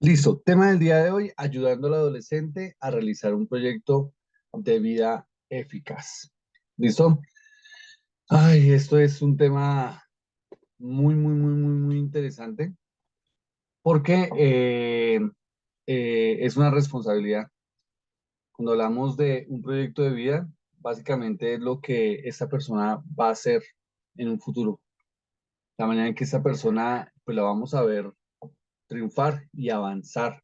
Listo, tema del día de hoy, ayudando al adolescente a realizar un proyecto de vida eficaz. ¿Listo? Ay, esto es un tema muy interesante porque es una responsabilidad. Cuando hablamos de un proyecto de vida, básicamente es lo que esta persona va a hacer en un futuro. La manera en que esta persona, pues la vamos a ver triunfar y avanzar.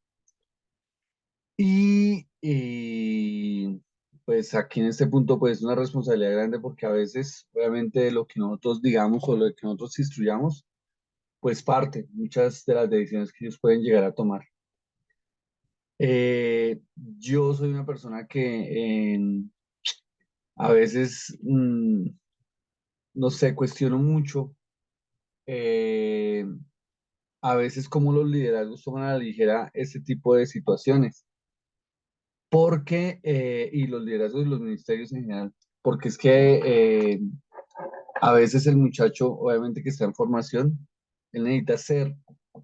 Pues aquí en este punto pues es una responsabilidad grande porque a veces obviamente lo que nosotros digamos o lo que nosotros instruyamos pues parte muchas de las decisiones que ellos pueden llegar a tomar. Yo soy una persona que a veces, no sé, cuestiono mucho eh, a veces cómo los liderazgos toman a la ligera este tipo de situaciones. Y los liderazgos y los ministerios en general, porque es que a veces el muchacho, obviamente que está en formación, él necesita ser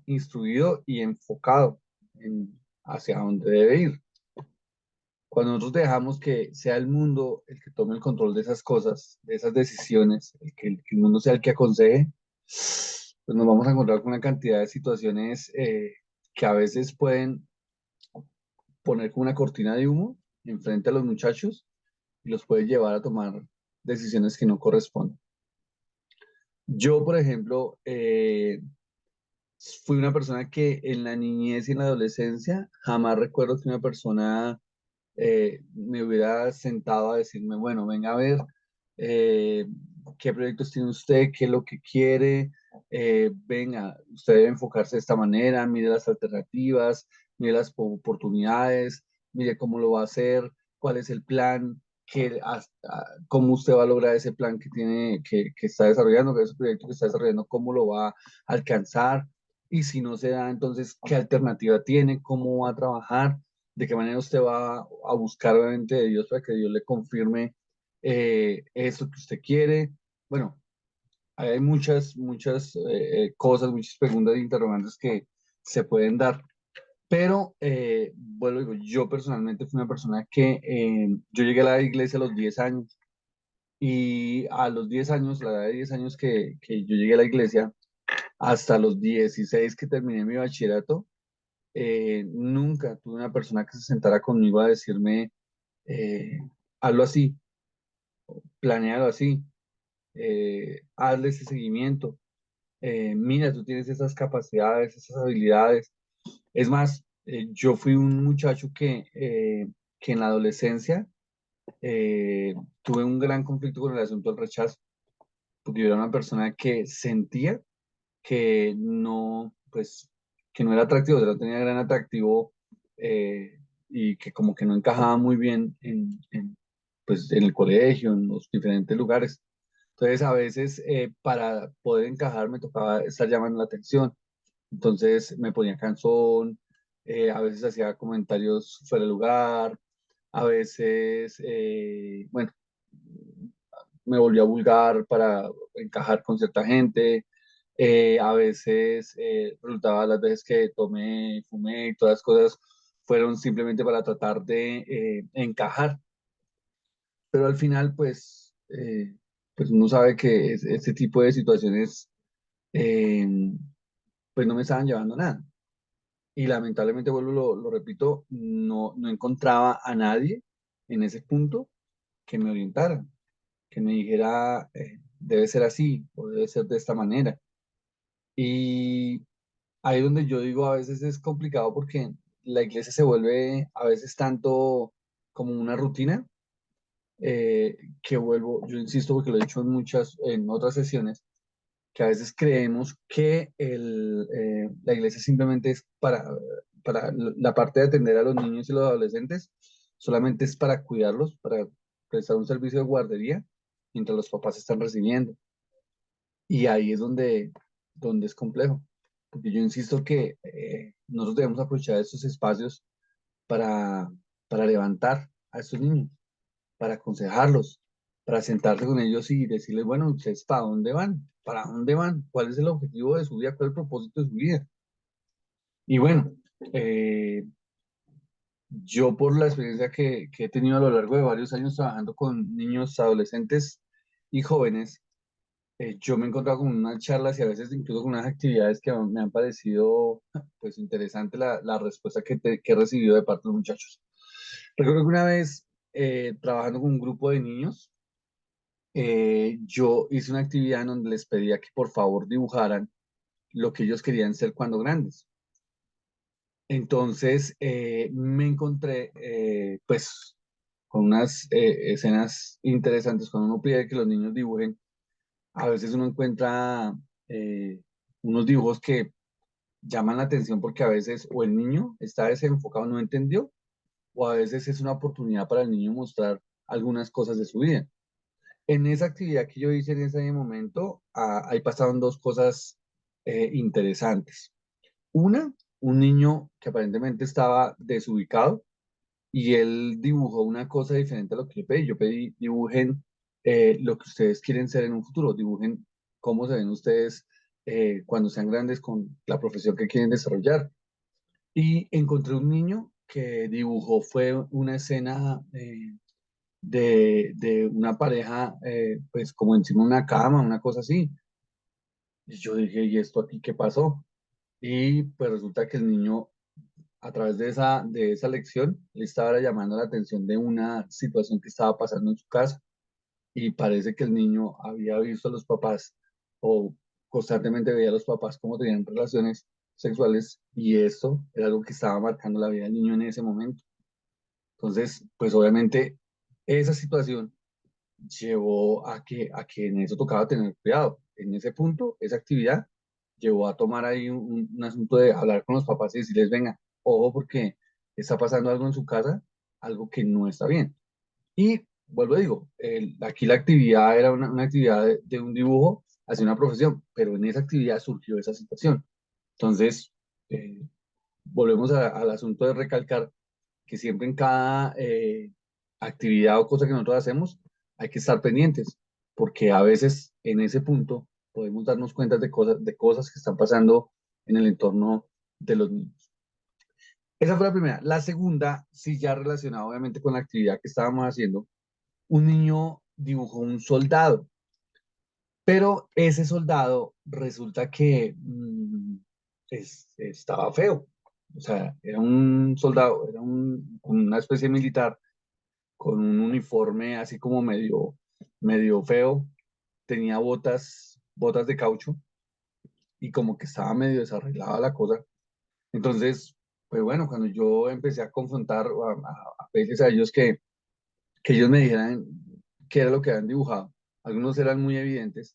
instruido y enfocado hacia dónde debe ir. Cuando nosotros dejamos que sea el mundo el que tome el control de esas cosas, de esas decisiones, que el mundo sea el que aconseje, pues nos vamos a encontrar con una cantidad de situaciones que a veces pueden poner como una cortina de humo enfrente a los muchachos y los puede llevar a tomar decisiones que no corresponden. Yo, por ejemplo, fui una persona que en la niñez y en la adolescencia jamás recuerdo que una persona me hubiera sentado a decirme, bueno, venga a ver eh, qué proyectos tiene usted, qué es lo que quiere, venga, usted debe enfocarse de esta manera, mire las alternativas, mire las oportunidades, mire cómo lo va a hacer, cuál es el plan, cómo usted va a lograr ese plan que tiene, que está desarrollando, que es el proyecto que está desarrollando, cómo lo va a alcanzar. Y si no se da, entonces, ¿qué alternativa tiene? ¿Cómo va a trabajar? ¿De qué manera usted va a buscar obviamente de Dios para que Dios le confirme eso que usted quiere? Bueno, hay muchas cosas, muchas preguntas e interrogantes que se pueden dar. Pero, bueno, digo, yo personalmente fui una persona que yo llegué a la iglesia a los 10 años y a los 10 años, la edad de 10 años que yo llegué a la iglesia, hasta los 16 que terminé mi bachillerato, nunca tuve una persona que se sentara conmigo a decirme, eh, hazlo así, planéalo así, hazle ese seguimiento, mira, tú tienes esas capacidades, esas habilidades. Es más, yo fui un muchacho que en la adolescencia tuve un gran conflicto con el asunto del rechazo, porque yo era una persona que sentía que no, pues, que no era atractivo, o sea, no tenía gran atractivo y que como que no encajaba muy bien pues, en el colegio, en los diferentes lugares. Entonces, a veces para poder encajar me tocaba estar llamando la atención. Entonces, me ponía cansón, a veces hacía comentarios fuera de lugar, a veces, bueno, me volvía vulgar para encajar con cierta gente. A veces resultaba las veces que tomé, fumé y todas las cosas fueron simplemente para tratar de encajar. Pero al final, pues uno sabe que este tipo de situaciones eh, pues no me estaban llevando a nada. Y lamentablemente, vuelvo, lo repito, no encontraba a nadie en ese punto que me orientara, que me dijera, debe ser así o debe ser de esta manera. Y ahí es donde yo digo, a veces es complicado porque la iglesia se vuelve a veces tanto como una rutina, que vuelvo, yo insisto porque lo he dicho en otras sesiones, que a veces creemos que la iglesia simplemente es para la parte de atender a los niños y los adolescentes, solamente es para cuidarlos, para prestar un servicio de guardería mientras los papás están recibiendo. Y ahí es donde es complejo, porque yo insisto que nosotros debemos aprovechar estos espacios para, para levantar a estos niños, para aconsejarlos, para sentarse con ellos y decirles, bueno, ¿ustedes para dónde van? ¿Para dónde van? ¿Cuál es el objetivo de su vida? ¿Cuál es el propósito de su vida? Y bueno, Eh, yo por la experiencia que he tenido a lo largo de varios años trabajando con niños, adolescentes y jóvenes, yo me he encontrado con unas charlas y a veces incluso con unas actividades que me han parecido pues interesante la respuesta que he recibido de parte de los muchachos. Recuerdo que una vez trabajando con un grupo de niños, yo hice una actividad en donde les pedía que por favor dibujaran lo que ellos querían ser cuando grandes. Entonces me encontré pues con unas escenas interesantes cuando uno pide que los niños dibujen. A veces uno encuentra eh, unos dibujos que llaman la atención porque a veces o el niño está desenfocado, no entendió, o a veces es una oportunidad para el niño mostrar algunas cosas de su vida. En esa actividad que yo hice en ese momento, ahí pasaron dos cosas interesantes. Una, un niño que aparentemente estaba desubicado y él dibujó una cosa diferente a lo que yo pedí. Yo pedí, dibujen lo que ustedes quieren ser en un futuro, dibujen cómo se ven ustedes cuando sean grandes con la profesión que quieren desarrollar. Y encontré un niño que dibujó, fue una escena de una pareja, pues como encima de una cama, una cosa así. Y yo dije, ¿y esto aquí qué pasó? Y pues resulta que el niño, a través de esa lección, le estaba llamando la atención de una situación que estaba pasando en su casa. Y parece que el niño había visto a los papás o constantemente veía a los papás cómo tenían relaciones sexuales y esto era algo que estaba marcando la vida del niño en ese momento. Entonces, pues obviamente esa situación llevó a que en eso tocaba tener cuidado. En ese punto, esa actividad llevó a tomar ahí un asunto de hablar con los papás y decirles, venga, ojo porque está pasando algo en su casa, algo que no está bien. Y vuelvo a digo, aquí la actividad era una actividad de un dibujo hacia una profesión, pero en esa actividad surgió esa situación. Entonces, eh, volvemos al asunto de recalcar que siempre en cada actividad o cosa que nosotros hacemos hay que estar pendientes, porque a veces en ese punto podemos darnos cuenta de cosas que están pasando en el entorno de los niños. Esa fue la primera. La segunda, sí, ya relacionada obviamente con la actividad que estábamos haciendo, un niño dibujó un soldado, pero ese soldado resulta que estaba feo. O sea, era un soldado, era una especie militar con un uniforme así como medio feo, tenía botas de caucho y como que estaba medio desarreglada la cosa. Entonces, pues bueno, cuando yo empecé a confrontar o a pedirles a ellos que ellos me dijeran qué era lo que habían dibujado, algunos eran muy evidentes,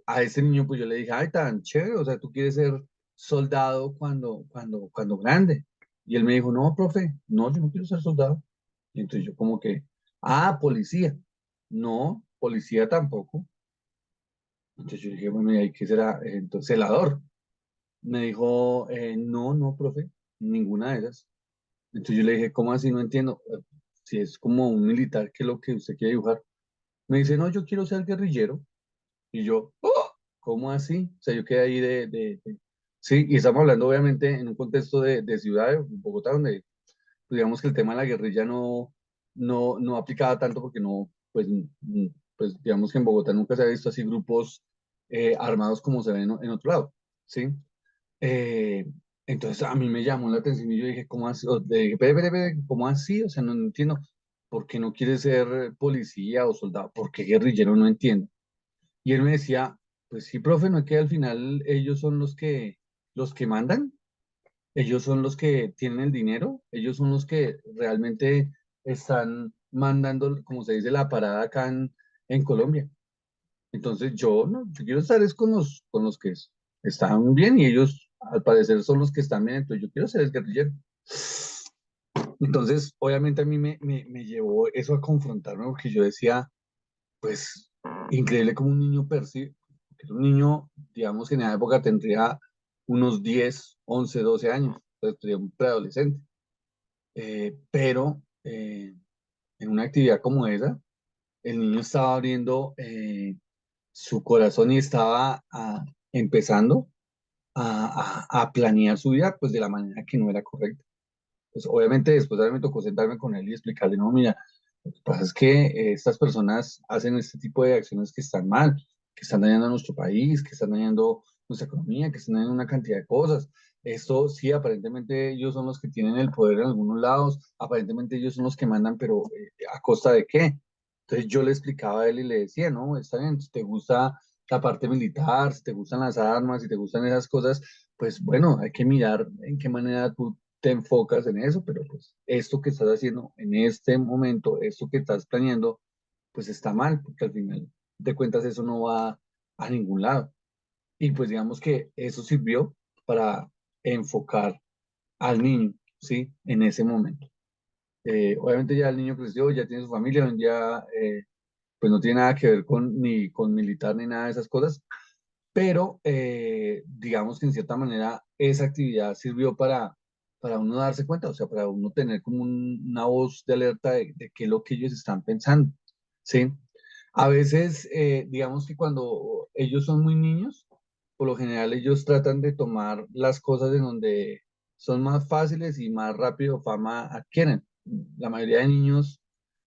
a ese niño pues yo le dije, ay, tan chévere, o sea, tú quieres ser soldado cuando grande. Y él me dijo, no, profe, no, yo no quiero ser soldado. Y entonces yo como que, ah, policía. No, policía tampoco. Entonces yo dije, bueno, ¿y ahí qué será? Entonces, celador. Me dijo, no, no, profe, ninguna de esas. Entonces yo le dije, ¿cómo así? No entiendo. Si es como un militar, ¿qué es lo que usted quiere dibujar? Me dice, no, yo quiero ser guerrillero. Y yo, "Oh, ¿cómo así?" O sea, yo quedé ahí Sí, y estamos hablando obviamente en un contexto de ciudad, de Bogotá, donde pues, digamos que el tema de la guerrilla no aplicaba tanto porque no, pues, pues digamos que en Bogotá nunca se ha visto así grupos armados como se ven en otro lado, ¿sí? Eh, entonces a mí me llamó la atención y yo dije, ¿cómo así? Le dije, espere, ¿cómo así? O sea, no entiendo. ¿Por qué no quiere ser policía o soldado? ¿Por qué guerrillero? No entiendo. Y él me decía, pues sí, profe, no es que al final ellos son los que mandan, ellos son los que tienen el dinero, ellos son los que realmente están mandando, como se dice, la parada acá en Colombia. Entonces yo, no, yo quiero estar es con los que están bien y ellos al parecer son los que están bien, entonces yo quiero ser el guerrillero. Entonces, obviamente a mí me llevó eso a confrontarme porque yo decía, pues, increíble como un niño percibe, que es un niño, digamos que en esa época tendría unos 10 11 12 años, entonces sería un preadolescente. Pero en una actividad como esa, el niño estaba abriendo su corazón y estaba empezando. a planear su vida pues de la manera que no era correcta. Pues obviamente después a mí me tocó sentarme con él y explicarle, no, mira, lo que pasa es que estas personas hacen este tipo de acciones que están mal, que están dañando a nuestro país, que están dañando nuestra economía, que están dañando una cantidad de cosas. Esto sí, aparentemente ellos son los que tienen el poder en algunos lados, aparentemente ellos son los que mandan, pero ¿a costa de qué? Entonces yo le explicaba a él y le decía, no, está bien, si te gusta la parte militar, si te gustan las armas, si te gustan esas cosas, pues bueno, hay que mirar en qué manera tú te enfocas en eso, pero pues esto que estás haciendo en este momento, esto que estás planeando, pues está mal, porque al final de cuentas eso no va a ningún lado. Y pues digamos que eso sirvió para enfocar al niño, ¿sí? En ese momento. Obviamente ya el niño creció, ya tiene su familia, ya pues no tiene nada que ver con ni con militar ni nada de esas cosas, pero digamos que en cierta manera esa actividad sirvió para uno darse cuenta, o sea, para uno tener como una voz de alerta de qué es lo que ellos están pensando, ¿sí? A veces, digamos que cuando ellos son muy niños, por lo general ellos tratan de tomar las cosas en donde son más fáciles y más rápido fama adquieren. La mayoría de niños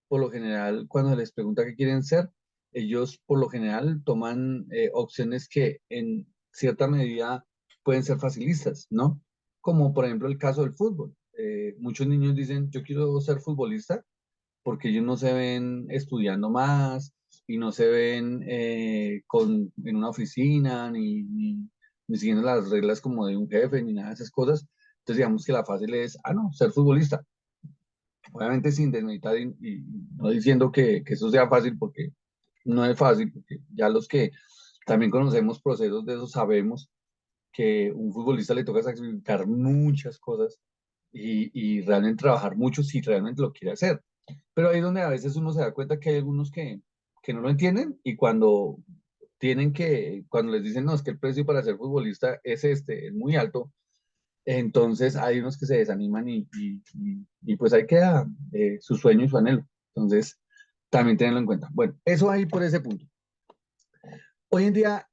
por lo general, cuando les pregunta qué quieren ser, ellos por lo general toman opciones que en cierta medida pueden ser facilistas, ¿no? Como por ejemplo el caso del fútbol. Muchos niños dicen, yo quiero ser futbolista porque ellos no se ven estudiando más y no se ven en una oficina ni siguiendo las reglas como de un jefe ni nada de esas cosas. Entonces digamos que la fácil es, ah, no, ser futbolista. Obviamente sin desmeditar y no diciendo que eso sea fácil porque no es fácil, porque ya los que también conocemos procesos de eso sabemos que un futbolista le toca sacrificar muchas cosas y realmente trabajar mucho si realmente lo quiere hacer. Pero ahí es donde a veces uno se da cuenta que hay algunos que no lo entienden y cuando les dicen, no, es que el precio para ser futbolista es este, es muy alto, entonces hay unos que se desaniman y pues ahí queda su sueño y su anhelo. Entonces, también tenerlo en cuenta. Bueno, eso ahí por ese punto. Hoy en día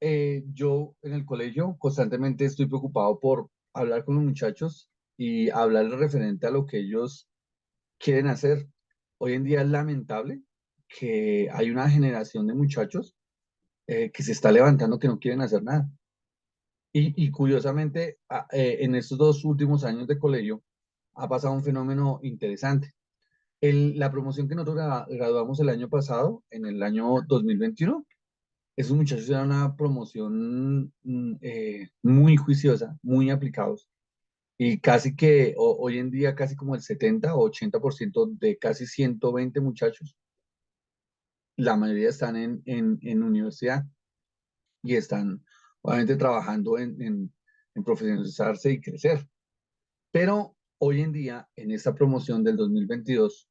yo en el colegio constantemente estoy preocupado por hablar con los muchachos y hablarles referente a lo que ellos quieren hacer. Hoy en día es lamentable que hay una generación de muchachos que se está levantando que no quieren hacer nada. Y curiosamente, en estos 2 últimos años de colegio ha pasado un fenómeno interesante. La promoción que nosotros graduamos el año pasado, en el año 2021, esos muchachos eran una promoción muy juiciosa, muy aplicados. Y casi que hoy en día, casi como el 70 o 80% de casi 120 muchachos, la mayoría están en universidad y están obviamente trabajando en profesionalizarse y crecer. Pero hoy en día, en esta promoción del 2022,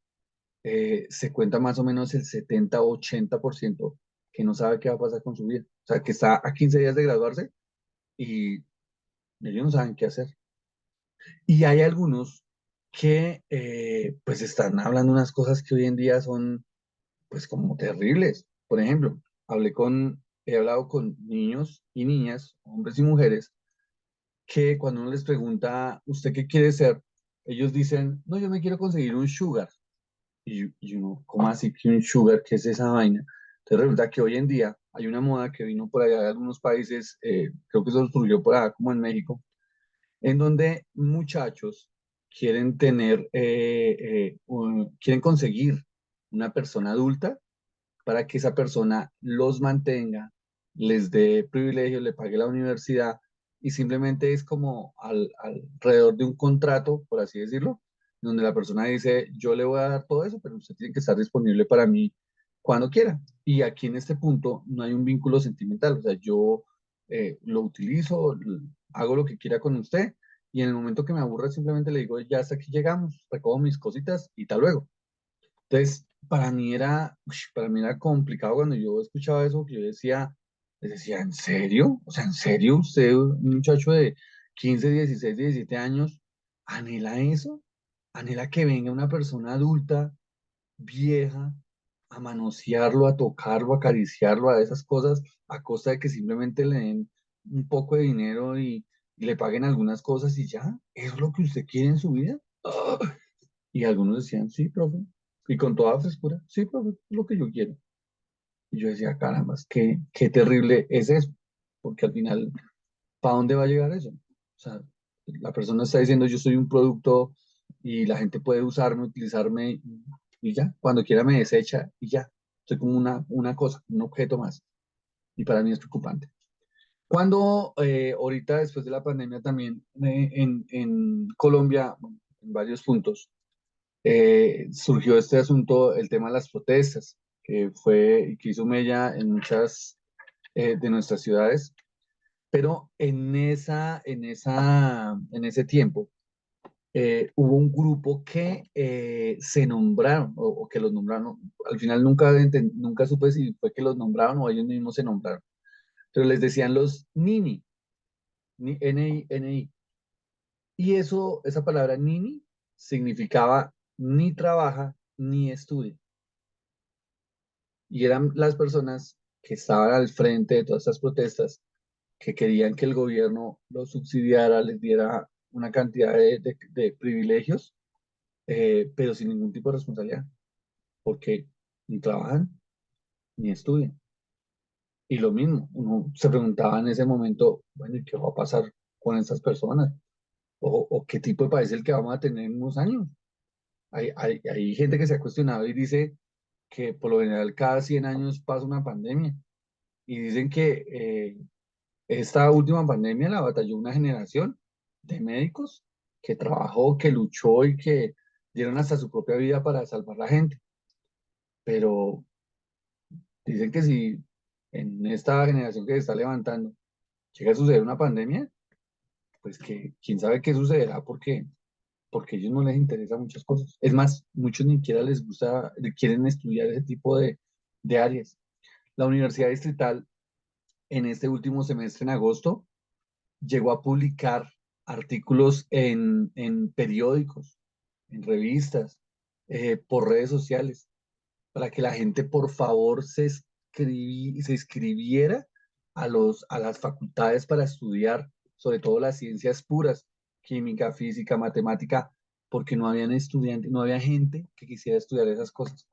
se cuenta más o menos el 70 o 80% que no sabe qué va a pasar con su vida. O sea, que está a 15 días de graduarse y ellos no saben qué hacer. Y hay algunos que pues están hablando unas cosas que hoy en día son pues como terribles. Por ejemplo, he hablado con niños y niñas, hombres y mujeres, que cuando uno les pregunta, ¿usted qué quiere ser? Ellos dicen, no, yo me quiero conseguir un sugar. Y uno, ¿cómo así que un sugar? ¿Qué es esa vaina? Entonces resulta que hoy en día hay una moda que vino por allá de algunos países, creo que eso surgió por allá como en México, en donde muchachos quieren quieren conseguir una persona adulta para que esa persona los mantenga, les dé privilegios, le pague la universidad y simplemente es como alrededor de un contrato, por así decirlo, donde la persona dice, yo le voy a dar todo eso, pero usted tiene que estar disponible para mí cuando quiera. Y aquí en este punto no hay un vínculo sentimental, o sea, yo lo utilizo, hago lo que quiera con usted y en el momento que me aburra simplemente le digo, ya hasta aquí llegamos, recojo mis cositas y tal luego. Entonces, para mí era complicado cuando yo escuchaba eso, que yo decía, les decía, ¿en serio? O sea, ¿en serio usted, un muchacho de 15, 16, 17 años, anhela eso? ¿Anhela que venga una persona adulta, vieja, a manosearlo, a tocarlo, a acariciarlo, a esas cosas, a costa de que simplemente le den un poco de dinero y le paguen algunas cosas y ya, ¿eso es lo que usted quiere en su vida? ¡Ah! Y algunos decían, sí, profe, y con toda frescura, sí, profe, es lo que yo quiero. Y yo decía, caramba, qué terrible es eso, porque al final, ¿para dónde va a llegar eso? O sea, la persona está diciendo, yo soy un producto y la gente puede usarme, utilizarme y ya, cuando quiera me desecha y ya. Soy como una cosa, un objeto más. Y para mí es preocupante. Cuando ahorita, después de la pandemia, también en Colombia, bueno, en varios puntos, surgió este asunto, el tema de las protestas, que fue, que hizo mella en muchas de nuestras ciudades, pero en ese tiempo hubo un grupo que se nombraron, o que los nombraron, al final nunca supe si fue que los nombraron o ellos mismos se nombraron, pero les decían los Nini, N-I, N-I. Y eso, esa palabra Nini significaba ni trabaja ni estudia. Y eran las personas que estaban al frente de todas estas protestas, que querían que el gobierno los subsidiara, les diera una cantidad de privilegios, pero sin ningún tipo de responsabilidad, porque ni trabajan ni estudian. Y lo mismo, uno se preguntaba en ese momento, bueno, ¿y qué va a pasar con estas personas? O qué tipo de país es el que vamos a tener en unos años? Hay gente que se ha cuestionado y dice que por lo general cada 100 años pasa una pandemia. Y dicen que esta última pandemia la batalló una generación de médicos que trabajó, que luchó y que dieron hasta su propia vida para salvar a la gente. Pero dicen que si en esta generación que se está levantando llega a suceder una pandemia, pues que quién sabe qué sucederá porque a ellos no les interesa muchas cosas. Es más, muchos ni siquiera les gusta, quieren estudiar ese tipo de áreas. La Universidad Distrital en este último semestre, en agosto, llegó a publicar artículos en periódicos, en revistas, por redes sociales, para que la gente por favor se inscribiera a las facultades para estudiar, sobre todo las ciencias puras, química, física, matemática, porque no habían estudiantes, no había gente que quisiera estudiar esas cosas.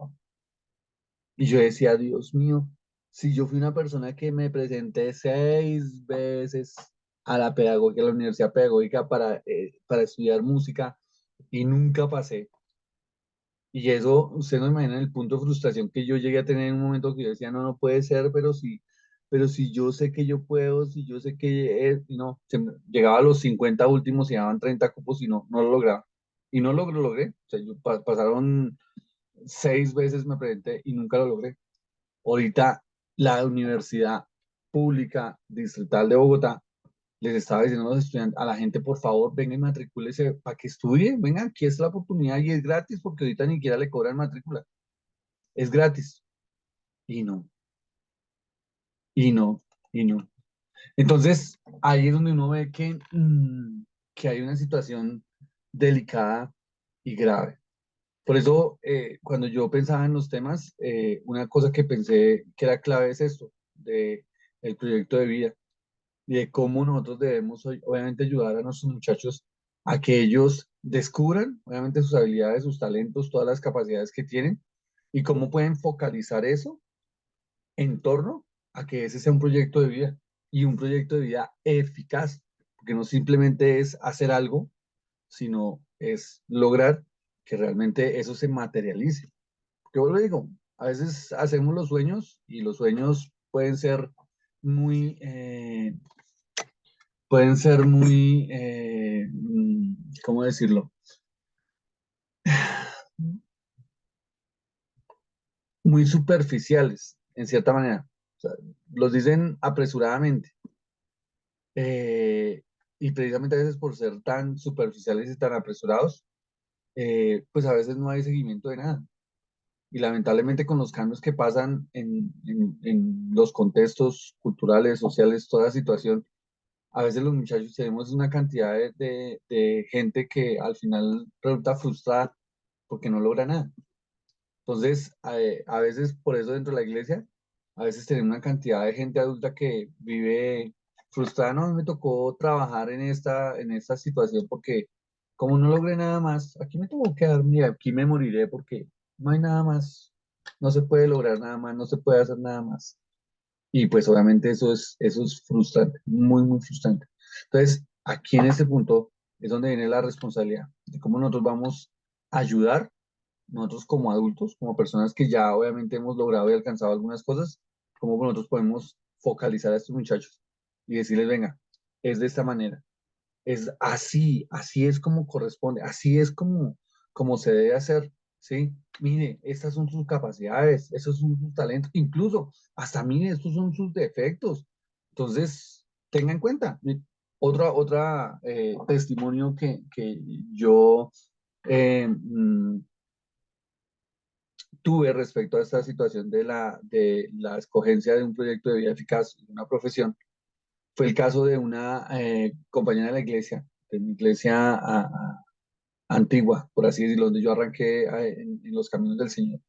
Y yo decía, Dios mío, si yo fui una persona que me presenté 6 veces a la pedagogía, a la universidad pedagógica para estudiar música y nunca pasé. Y eso, usted no imagina el punto de frustración que yo llegué a tener en un momento que yo decía, no, no puede ser, pero si yo sé que yo puedo, si yo sé que no, llegaba a los 50 últimos y daban 30 cupos y no, no lo lograba. Y no lo logré. O sea, pasaron 6 veces me presenté y nunca lo logré. Ahorita la Universidad Pública Distrital de Bogotá les estaba diciendo a los estudiantes, a la gente, por favor, venga y matricúlese para que estudie, venga, aquí es la oportunidad y es gratis porque ahorita ni siquiera le cobran matrícula, es gratis. Y no, y no, y no. Entonces, ahí es donde uno ve que hay una situación delicada y grave. Por eso, cuando yo pensaba en los temas, una cosa que pensé que era clave es esto, de el proyecto de vida y de cómo nosotros debemos obviamente ayudar a nuestros muchachos a que ellos descubran obviamente sus habilidades, sus talentos, todas las capacidades que tienen y cómo pueden focalizar eso en torno a que ese sea un proyecto de vida y un proyecto de vida eficaz, porque no simplemente es hacer algo, sino es lograr que realmente eso se materialice. Porque vuelvo y digo, a veces hacemos los sueños y los sueños muy, eh, pueden ser muy, ¿cómo decirlo? Muy superficiales, en cierta manera. O sea, los dicen apresuradamente. eh, y precisamente a veces por ser tan superficiales y tan apresurados, pues a veces no hay seguimiento de nada. Y lamentablemente con los cambios que pasan en los contextos culturales, sociales, toda situación, a veces los muchachos tenemos una cantidad de gente que al final resulta frustrada porque no logra nada. Entonces, a veces por eso dentro de la iglesia, a veces tenemos una cantidad de gente adulta que vive frustrada, no, me tocó trabajar en esta situación porque como no logré nada más, aquí me tengo que quedar y aquí me moriré porque no hay nada más, no se puede lograr nada más, no se puede hacer nada más. Y pues obviamente eso es frustrante, muy, muy frustrante. Entonces, aquí en este punto es donde viene la responsabilidad de cómo nosotros vamos a ayudar, nosotros como adultos, como personas que ya obviamente hemos logrado y alcanzado algunas cosas, cómo nosotros podemos focalizar a estos muchachos y decirles, venga, es de esta manera, es así, así es como corresponde, así es como, como se debe hacer, ¿sí? Mire, estas son sus capacidades, esos son sus talentos, incluso hasta mire, estos son sus defectos. Entonces, tenga en cuenta. Otra testimonio que yo tuve respecto a esta situación de la escogencia de un proyecto de vida eficaz, una profesión, fue el caso de una compañera de la iglesia, de mi iglesia antigua, por así decirlo, donde yo arranqué en los caminos del Señor.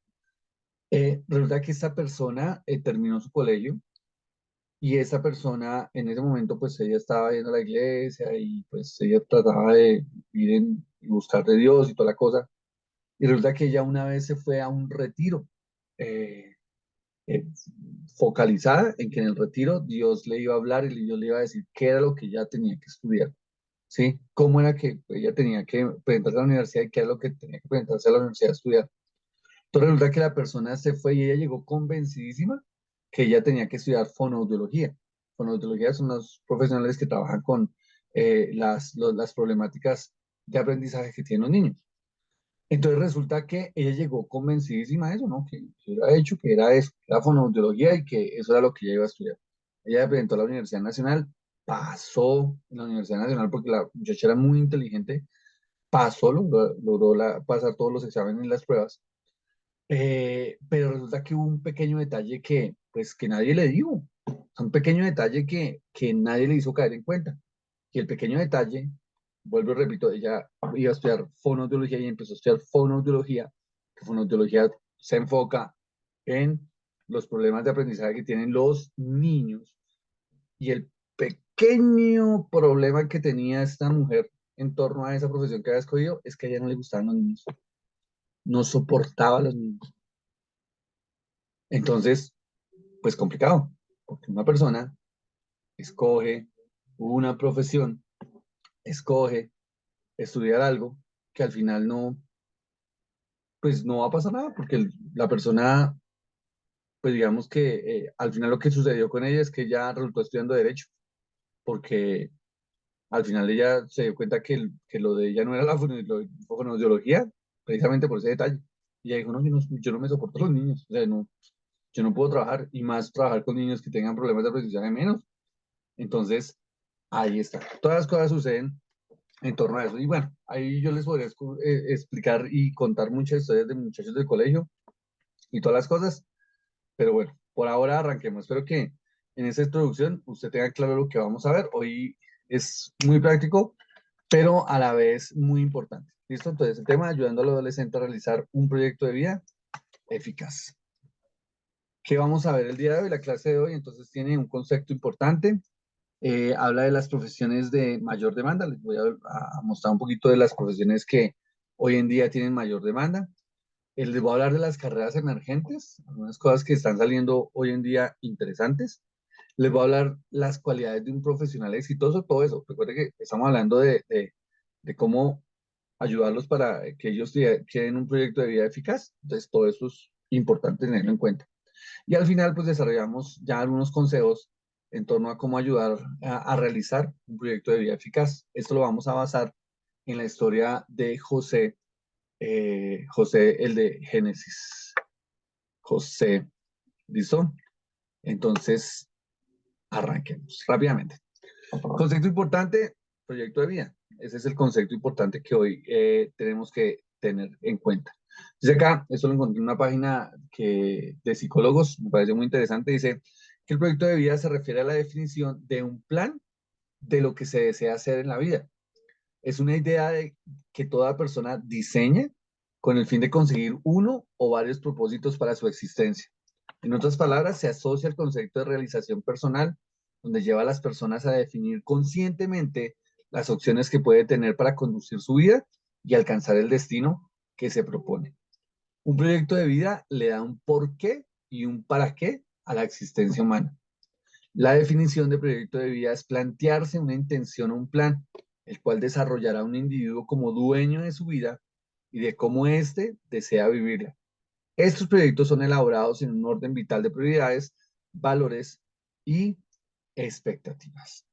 Resulta que esta persona terminó su colegio y esta persona en ese momento pues ella estaba yendo a la iglesia y pues ella trataba de ir y buscar de Dios y toda la cosa. Y resulta que ella una vez se fue a un retiro, eh, eh, focalizada en que en el retiro Dios le iba a hablar y Dios le iba a decir qué era lo que ella tenía que estudiar. ¿Sí? ¿Cómo era que ella tenía que presentarse a la universidad y qué era lo que tenía que presentarse a la universidad a estudiar? Entonces resulta que la persona se fue y ella llegó convencidísima que ella tenía que estudiar fonoaudiología. Fonoaudiología son los profesionales que trabajan con las problemáticas de aprendizaje que tienen los niños. Entonces resulta que ella llegó convencidísima de eso, ¿no? Que era hecho, que era eso, que era fonoaudiología y que eso era lo que ella iba a estudiar. Ella se presentó a la Universidad Nacional, pasó en la Universidad Nacional porque la muchacha era muy inteligente, pasó, logró pasar todos los exámenes y las pruebas. Pero resulta que hubo un pequeño detalle que, pues, que nadie le dijo, un pequeño detalle que nadie le hizo caer en cuenta. Y el pequeño detalle, vuelvo y repito, ella iba a estudiar fonoaudiología y empezó a estudiar fonoaudiología, que fonoaudiología se enfoca en los problemas de aprendizaje que tienen los niños. Y el pequeño problema que tenía esta mujer en torno a esa profesión que había escogido es que a ella no le gustaban los niños, no soportaba a los niños. Entonces, pues complicado, porque una persona escoge una profesión, escoge estudiar algo que al final no, pues no va a pasar nada, porque la persona, pues digamos que al final lo que sucedió con ella es que ella resultó estudiando derecho, porque al final ella se dio cuenta que lo de ella no era la fonoaudiología, precisamente por ese detalle. Y ella dijo, no, yo no me soporto a los niños, o sea, no, yo no puedo trabajar, y más trabajar con niños que tengan problemas de aprendizaje menos. Entonces, ahí está. Todas las cosas suceden en torno a eso. Y bueno, ahí yo les podría explicar y contar muchas historias de muchachos del colegio y todas las cosas, pero bueno, por ahora arranquemos. Espero que en esta introducción usted tenga claro lo que vamos a ver. Hoy es muy práctico, pero a la vez muy importante. ¿Listo? Entonces, el tema ayudando al adolescente a realizar un proyecto de vida eficaz. ¿Qué vamos a ver el día de hoy? La clase de hoy entonces tiene un concepto importante. Habla de las profesiones de mayor demanda. Les voy a mostrar un poquito de las profesiones que hoy en día tienen mayor demanda. Les voy a hablar de las carreras emergentes, algunas cosas que están saliendo hoy en día interesantes. Les voy a hablar las cualidades de un profesional exitoso, todo eso. Recuerden que estamos hablando de cómo ayudarlos para que ellos creen un proyecto de vida eficaz. Entonces, todo eso es importante tenerlo en cuenta. Y al final, pues desarrollamos ya algunos consejos en torno a cómo ayudar a realizar un proyecto de vida eficaz. Esto lo vamos a basar en la historia de José, José el de Génesis. José, ¿listo? Entonces, arranquemos rápidamente. Concepto importante, proyecto de vida. Ese es el concepto importante que hoy tenemos que tener en cuenta. Dice acá, esto lo encontré en una página de psicólogos, me parece muy interesante, dice que el proyecto de vida se refiere a la definición de un plan de lo que se desea hacer en la vida. Es una idea de que toda persona diseña con el fin de conseguir uno o varios propósitos para su existencia. En otras palabras, se asocia el concepto de realización personal donde lleva a las personas a definir conscientemente las opciones que puede tener para conducir su vida y alcanzar el destino que se propone. Un proyecto de vida le da un porqué y un para qué a la existencia humana. La definición de proyecto de vida es plantearse una intención o un plan, el cual desarrollará un individuo como dueño de su vida y de cómo éste desea vivirla. Estos proyectos son elaborados en un orden vital de prioridades, valores y expectativas.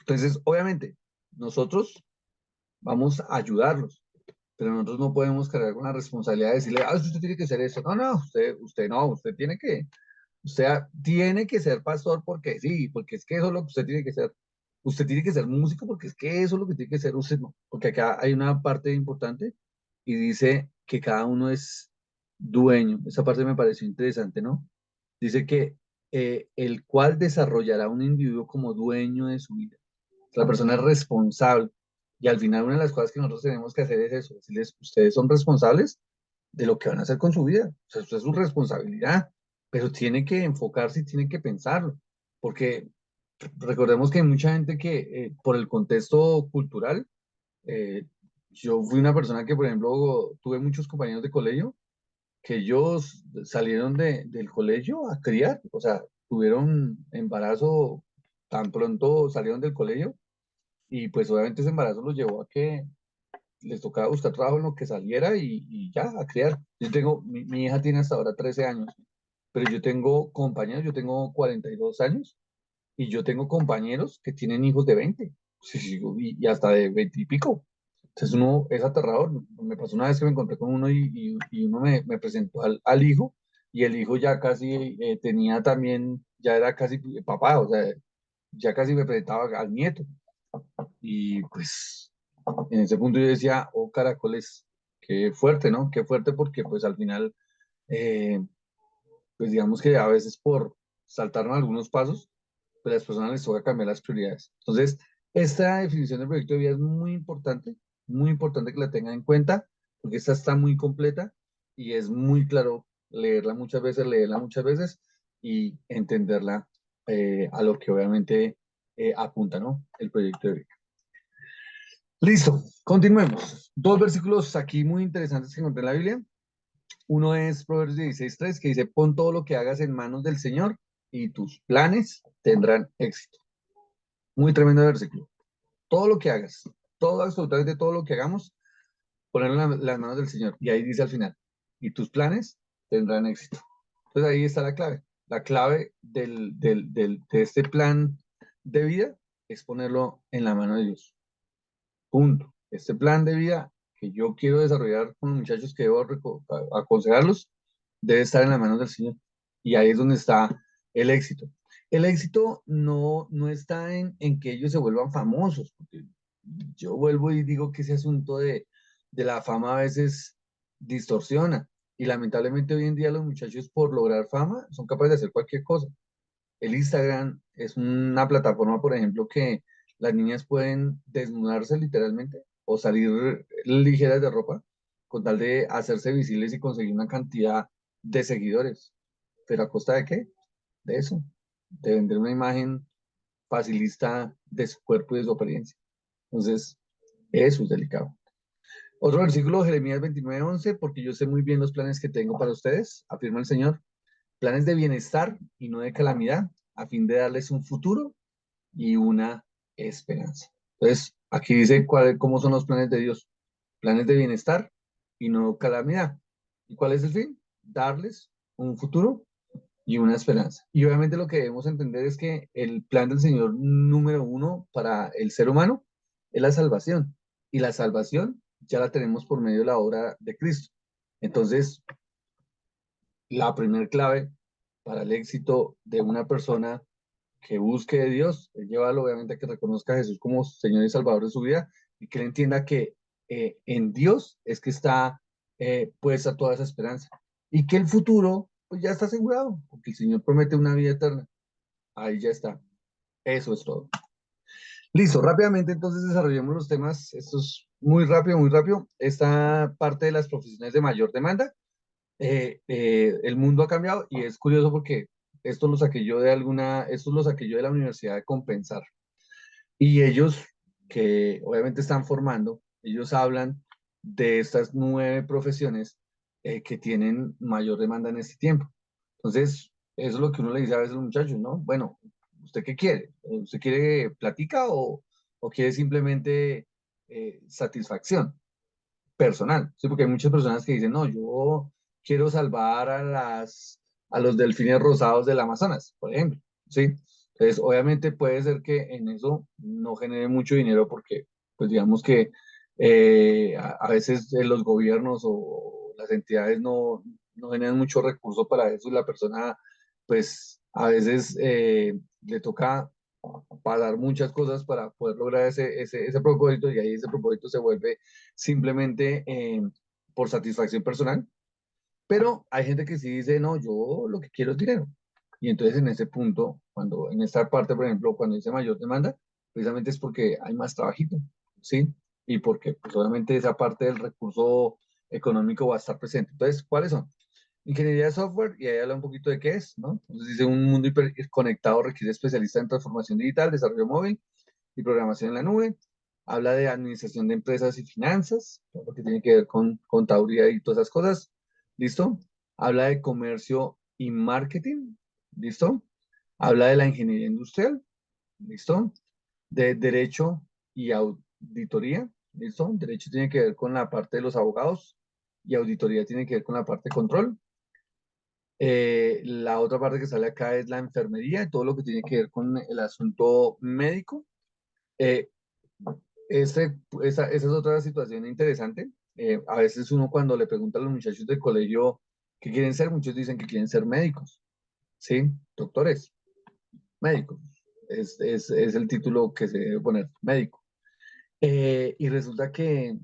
Entonces, obviamente, nosotros vamos a ayudarlos, pero nosotros no podemos cargar con la responsabilidad de decirle, ah, usted tiene que hacer eso. No, no, usted no, usted tiene que ser pastor porque sí, porque es que eso es lo que usted tiene que ser. Usted tiene que ser músico porque es que eso es lo que tiene que ser usted, no. Porque acá hay una parte importante y dice que cada uno es dueño. Esa parte me pareció interesante, ¿no? Dice que el cual desarrollará un individuo como dueño de su vida. La persona es responsable. Y al final una de las cosas que nosotros tenemos que hacer es eso, decirles, ustedes son responsables de lo que van a hacer con su vida. O sea, eso es su responsabilidad, pero tiene que enfocarse y tiene que pensarlo, porque recordemos que hay mucha gente que por el contexto cultural, eh, yo fui una persona que, por ejemplo, tuve muchos compañeros de colegio que ellos salieron del colegio a criar, o sea, tuvieron embarazo tan pronto salieron del colegio y pues obviamente ese embarazo los llevó a que les tocaba buscar trabajo en lo que saliera y ya, a criar. Mi hija tiene hasta ahora 13 años, pero yo tengo compañeros, yo tengo 42 años y yo tengo compañeros que tienen hijos de 20 sí, sí, y hasta de 20 y pico. Entonces uno es aterrador. Me pasó una vez que me encontré con uno y uno me presentó al hijo y el hijo ya casi tenía también, ya era casi papá, o sea, ya casi me presentaba al nieto. Y pues en ese punto yo decía, oh caracoles, qué fuerte, ¿no? Qué fuerte porque pues al final, eh, pues digamos que a veces por saltarnos algunos pasos, pues a las personas les toca cambiar las prioridades. Entonces, esta definición de proyecto de vida es muy importante que la tengan en cuenta, porque esta está muy completa y es muy claro leerla muchas veces y entenderla a lo que obviamente apunta, ¿no? El proyecto de vida. Listo, continuemos. Dos versículos aquí muy interesantes que encontré en la Biblia. Uno es Proverbios 16:3 que dice, pon todo lo que hagas en manos del Señor y tus planes tendrán éxito. Muy tremendo versículo. Todo lo que hagas, todo, absolutamente todo lo que hagamos, ponerlo en las manos del Señor. Y ahí dice al final, y tus planes tendrán éxito. Entonces ahí está la clave. La clave de este plan de vida es ponerlo en la mano de Dios. Punto. Este plan de vida que yo quiero desarrollar con los muchachos que debo aconsejarlos debe estar en las manos del Señor. Y ahí es donde está el éxito. El éxito no está en que ellos se vuelvan famosos, porque yo vuelvo y digo que ese asunto de la fama a veces distorsiona. Y lamentablemente hoy en día los muchachos por lograr fama son capaces de hacer cualquier cosa. El Instagram es una plataforma, por ejemplo, que las niñas pueden desnudarse literalmente o salir ligeras de ropa con tal de hacerse visibles y conseguir una cantidad de seguidores. ¿Pero a costa de qué? De eso, de vender una imagen facilista de su cuerpo y de su apariencia. Entonces, eso es delicado. Otro versículo, Jeremías 29:11, porque yo sé muy bien los planes que tengo para ustedes, afirma el Señor, planes de bienestar y no de calamidad, a fin de darles un futuro y una esperanza. Entonces, aquí dice cómo son los planes de Dios. Planes de bienestar y no calamidad. ¿Y cuál es el fin? Darles un futuro y una esperanza. Y obviamente lo que debemos entender es que el plan del Señor número uno para el ser humano es la salvación. Y la salvación ya la tenemos por medio de la obra de Cristo. Entonces, la primer clave para el éxito de una persona que busque de Dios, es llevarlo obviamente a que reconozca a Jesús como Señor y Salvador de su vida y que él entienda que en Dios es que está puesta toda esa esperanza y que el futuro pues ya está asegurado, porque el Señor promete una vida eterna. Ahí ya está. Eso es todo. Listo, rápidamente entonces desarrollemos los temas. Esto es muy rápido, muy rápido. Esta parte de las profesiones de mayor demanda. El mundo ha cambiado y es curioso porque estos los saqué yo de la Universidad de Compensar. Y ellos, que obviamente están formando, ellos hablan de estas 9 profesiones que tienen mayor demanda en este tiempo. Entonces, eso es lo que uno le dice a veces a los muchachos, ¿no? Bueno, ¿usted qué quiere? ¿Usted quiere plática o quiere simplemente satisfacción personal? Sí, porque hay muchas personas que dicen, no, yo quiero salvar a los delfines rosados del Amazonas, por ejemplo, ¿sí? Entonces, obviamente puede ser que en eso no genere mucho dinero porque, pues digamos que a veces los gobiernos o las entidades no generan mucho recurso para eso y la persona, pues a veces le toca pagar muchas cosas para poder lograr ese propósito y ahí ese propósito se vuelve simplemente por satisfacción personal, pero hay gente que sí dice, no, yo lo que quiero es dinero. Y entonces en ese punto, cuando en esta parte, por ejemplo, cuando dice mayor demanda, precisamente es porque hay más trabajito, ¿sí? Y porque pues obviamente esa parte del recurso económico va a estar presente. Entonces, ¿cuáles son? Ingeniería de software, y ahí habla un poquito de qué es, ¿no? Entonces dice, un mundo hiperconectado requiere especialistas en transformación digital, desarrollo móvil y programación en la nube. Habla de administración de empresas y finanzas, todo lo que tiene que ver con contaduría y todas esas cosas. ¿Listo? Habla de comercio y marketing. ¿Listo? Habla de la ingeniería industrial. ¿Listo? De derecho y auditoría. ¿Listo? Derecho tiene que ver con la parte de los abogados y auditoría tiene que ver con la parte de control. La otra parte que sale acá es la enfermería, todo lo que tiene que ver con el asunto médico. Eh, esa es otra situación interesante. A veces uno cuando le pregunta a los muchachos del colegio qué quieren ser, muchos dicen que quieren ser médicos, ¿sí? Doctores, médicos. Es el título que se debe poner, médico. Y resulta que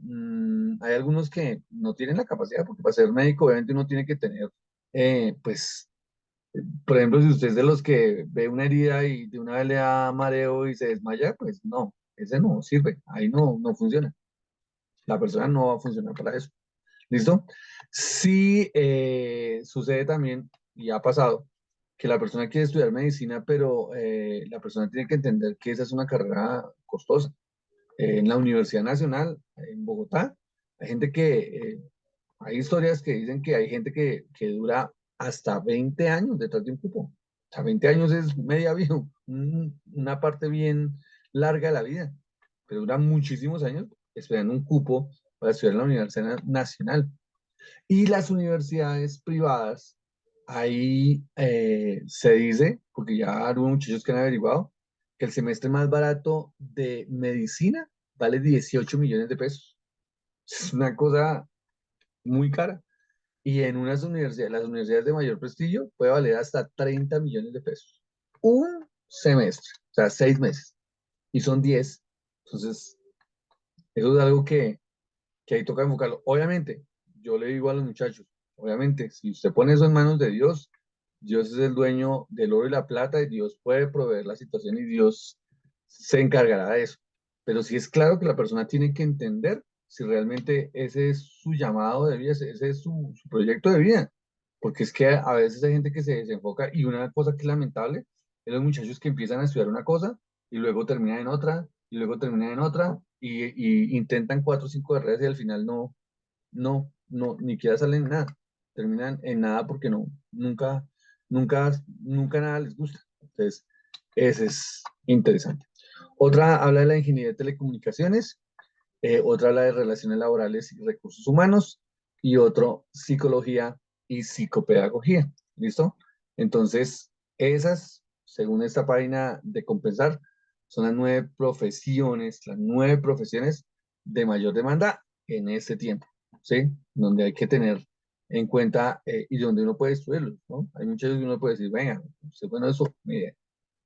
hay algunos que no tienen la capacidad, porque para ser médico obviamente uno tiene que tener, pues, por ejemplo, si usted es de los que ve una herida y de una vez le da mareo y se desmaya, pues no, ese no sirve, ahí no funciona. La persona no va a funcionar para eso. ¿Listo? Sí, sucede también, y ha pasado, que la persona quiere estudiar medicina, pero la persona tiene que entender que esa es una carrera costosa. En la Universidad Nacional, en Bogotá, hay gente hay historias que dicen que hay gente que dura hasta 20 años detrás de un cupo. O sea, 20 años es media vida, una parte bien larga de la vida, pero dura muchísimos años esperando un cupo para estudiar en la Universidad Nacional. Y las universidades privadas, ahí se dice, porque ya hubo muchachos que han averiguado, que el semestre más barato de medicina vale 18 millones de pesos. Es una cosa muy cara. Y en unas universidades, las universidades de mayor prestigio, puede valer hasta 30 millones de pesos. Un semestre, o sea, 6 meses. Y son 10. Entonces, eso es algo que ahí toca enfocarlo. Obviamente, yo le digo a los muchachos, obviamente, si usted pone eso en manos de Dios, Dios es el dueño del oro y la plata y Dios puede proveer la situación y Dios se encargará de eso. Pero sí es claro que la persona tiene que entender si realmente ese es su llamado de vida, ese es su proyecto de vida. Porque es que a veces hay gente que se desenfoca y una cosa que es lamentable es los muchachos que empiezan a estudiar una cosa y luego terminan en otra y luego terminan en otra y intentan 4 o 5 carreras y al final ni siquiera salen en nada. Terminan en nada porque nunca nada les gusta. Entonces, ese es interesante. Otra habla de la ingeniería de telecomunicaciones, otra habla de relaciones laborales y recursos humanos, y otro psicología y psicopedagogía. ¿Listo? Entonces, esas, según esta página de Compensar, son las 9 profesiones de mayor demanda en este tiempo, ¿sí? Donde hay que tener en cuenta y donde uno puede estudiarlo, ¿no? Hay muchos que uno puede decir, venga, usted, bueno, eso, mire,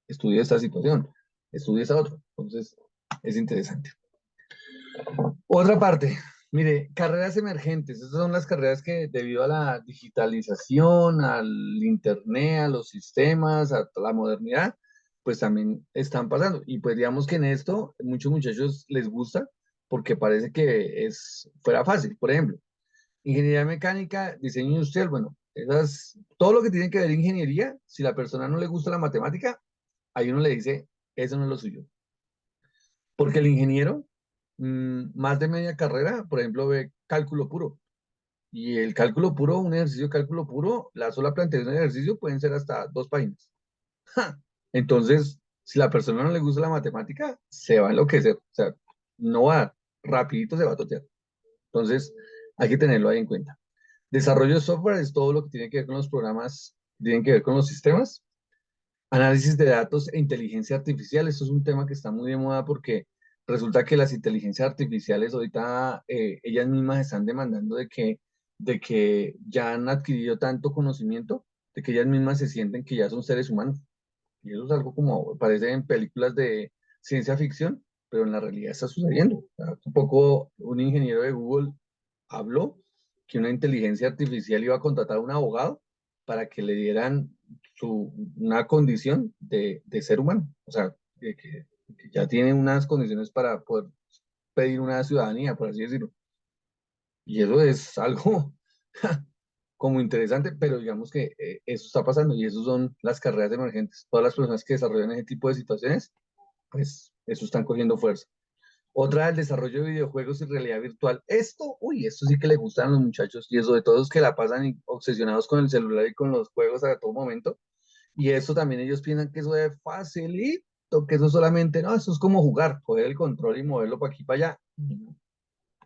estudie esta situación, estudie esta otra. Entonces, es interesante. Otra parte, mire, carreras emergentes. Esas son las carreras que debido a la digitalización, al internet, a los sistemas, a la modernidad, pues también están pasando. Y pues digamos que en esto muchos muchachos les gusta porque parece que fuera fácil. Por ejemplo, ingeniería mecánica, diseño industrial, bueno, Todo lo que tiene que ver ingeniería, si la persona no le gusta la matemática, ahí uno le dice, eso no es lo suyo. Porque el ingeniero, más de media carrera, por ejemplo, ve cálculo puro. Y el cálculo puro, un ejercicio de cálculo puro, la sola planteación del ejercicio pueden ser hasta 2 páginas. ¡Ja! Entonces, si la persona no le gusta la matemática, se va a enloquecer. O sea, no va, rapidito se va a totear. Entonces, hay que tenerlo ahí en cuenta. Desarrollo de software es todo lo que tiene que ver con los programas, tienen que ver con los sistemas. Análisis de datos e inteligencia artificial. Esto es un tema que está muy de moda porque resulta que las inteligencias artificiales ahorita ellas mismas están demandando de que ya han adquirido tanto conocimiento, de que ellas mismas se sienten que ya son seres humanos. Y eso es algo como parece en películas de ciencia ficción, pero en la realidad está sucediendo. O sea, un poco un ingeniero de Google habló que una inteligencia artificial iba a contratar a un abogado para que le dieran una condición de ser humano. O sea, que ya tiene unas condiciones para poder pedir una ciudadanía, por así decirlo. Y eso es algo como interesante, pero digamos que eso está pasando y eso son las carreras emergentes. Todas las personas que desarrollan ese tipo de situaciones, pues eso están cogiendo fuerza. Otra, el desarrollo de videojuegos y realidad virtual. Esto sí que le gustan a los muchachos y eso de todos que la pasan obsesionados con el celular y con los juegos a todo momento. Y eso también ellos piensan que eso es facilito, que eso solamente, no, eso es como jugar, coger el control y moverlo para aquí para allá.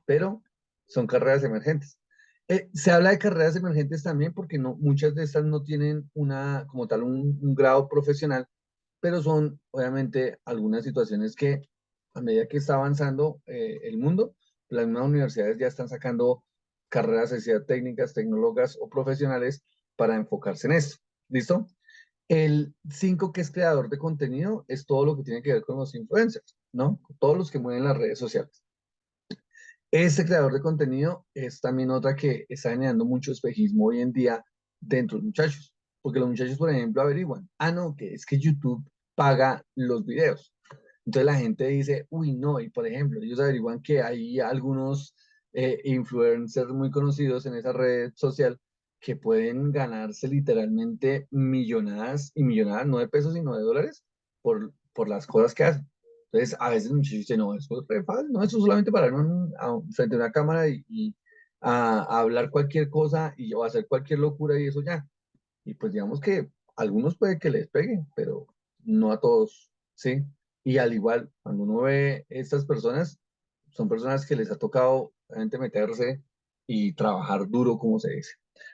Pero son carreras emergentes. Se habla de carreras emergentes también porque no, muchas de estas no tienen como tal un grado profesional, pero son obviamente algunas situaciones que a medida que está avanzando el mundo, las mismas universidades ya están sacando carreras, ya sea técnicas, tecnólogas o profesionales para enfocarse en esto. ¿Listo? El 5 que es creador de contenido, es todo lo que tiene que ver con los influencers, ¿no? Todos los que mueven las redes sociales. Este creador de contenido es también otra que está generando mucho espejismo hoy en día dentro de los muchachos, porque los muchachos, por ejemplo, averiguan, no, que es que YouTube paga los videos. Entonces la gente dice, uy, no, y por ejemplo, ellos averiguan que hay algunos influencers muy conocidos en esa red social que pueden ganarse literalmente millonadas y millonadas, no de pesos, sino de dólares, por las cosas que hacen. Entonces, a veces muchos dicen, no, eso es re fácil, no, eso es solamente para frente a una cámara y a hablar cualquier cosa y o hacer cualquier locura y eso ya. Y pues digamos que a algunos puede que les pegue, pero no a todos, ¿sí? Y al igual, cuando uno ve estas personas, son personas que les ha tocado realmente meterse y trabajar duro, como se dice.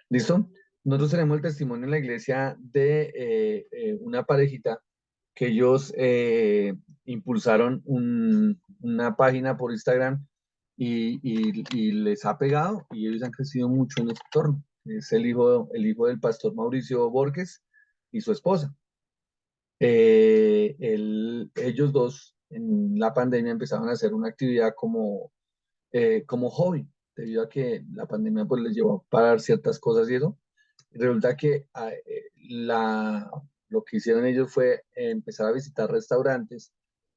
¿Listo? Nosotros tenemos el testimonio en la iglesia de una parejita que ellos impulsaron una página por Instagram y les ha pegado y ellos han crecido mucho en ese entorno. Es el hijo del pastor Mauricio Borges y su esposa. Ellos dos en la pandemia empezaron a hacer una actividad como hobby, debido a que la pandemia pues les llevó a parar ciertas cosas y eso. Resulta que lo que hicieron ellos fue empezar a visitar restaurantes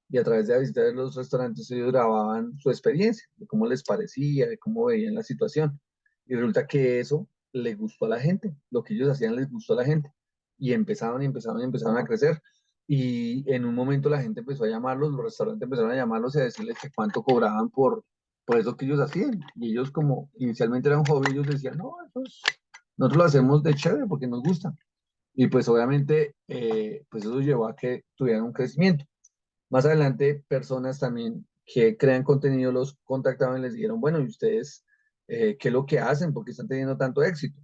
y a través de visitar los restaurantes ellos grababan su experiencia, de cómo les parecía, de cómo veían la situación. Y resulta que eso le gustó a la gente, lo que ellos hacían les gustó a la gente. Y empezaron y empezaron y empezaron a crecer. Y en un momento la gente empezó a llamarlos, los restaurantes empezaron a llamarlos y a decirles que cuánto cobraban por eso que ellos hacían. Y ellos como inicialmente eran hobby, ellos decían, no, nosotros lo hacemos de chévere porque nos gusta. Y pues obviamente, pues eso llevó a que tuvieran un crecimiento. Más adelante, personas también que crean contenido los contactaban y les dijeron, bueno, ¿y ustedes qué es lo que hacen? ¿Por qué están teniendo tanto éxito?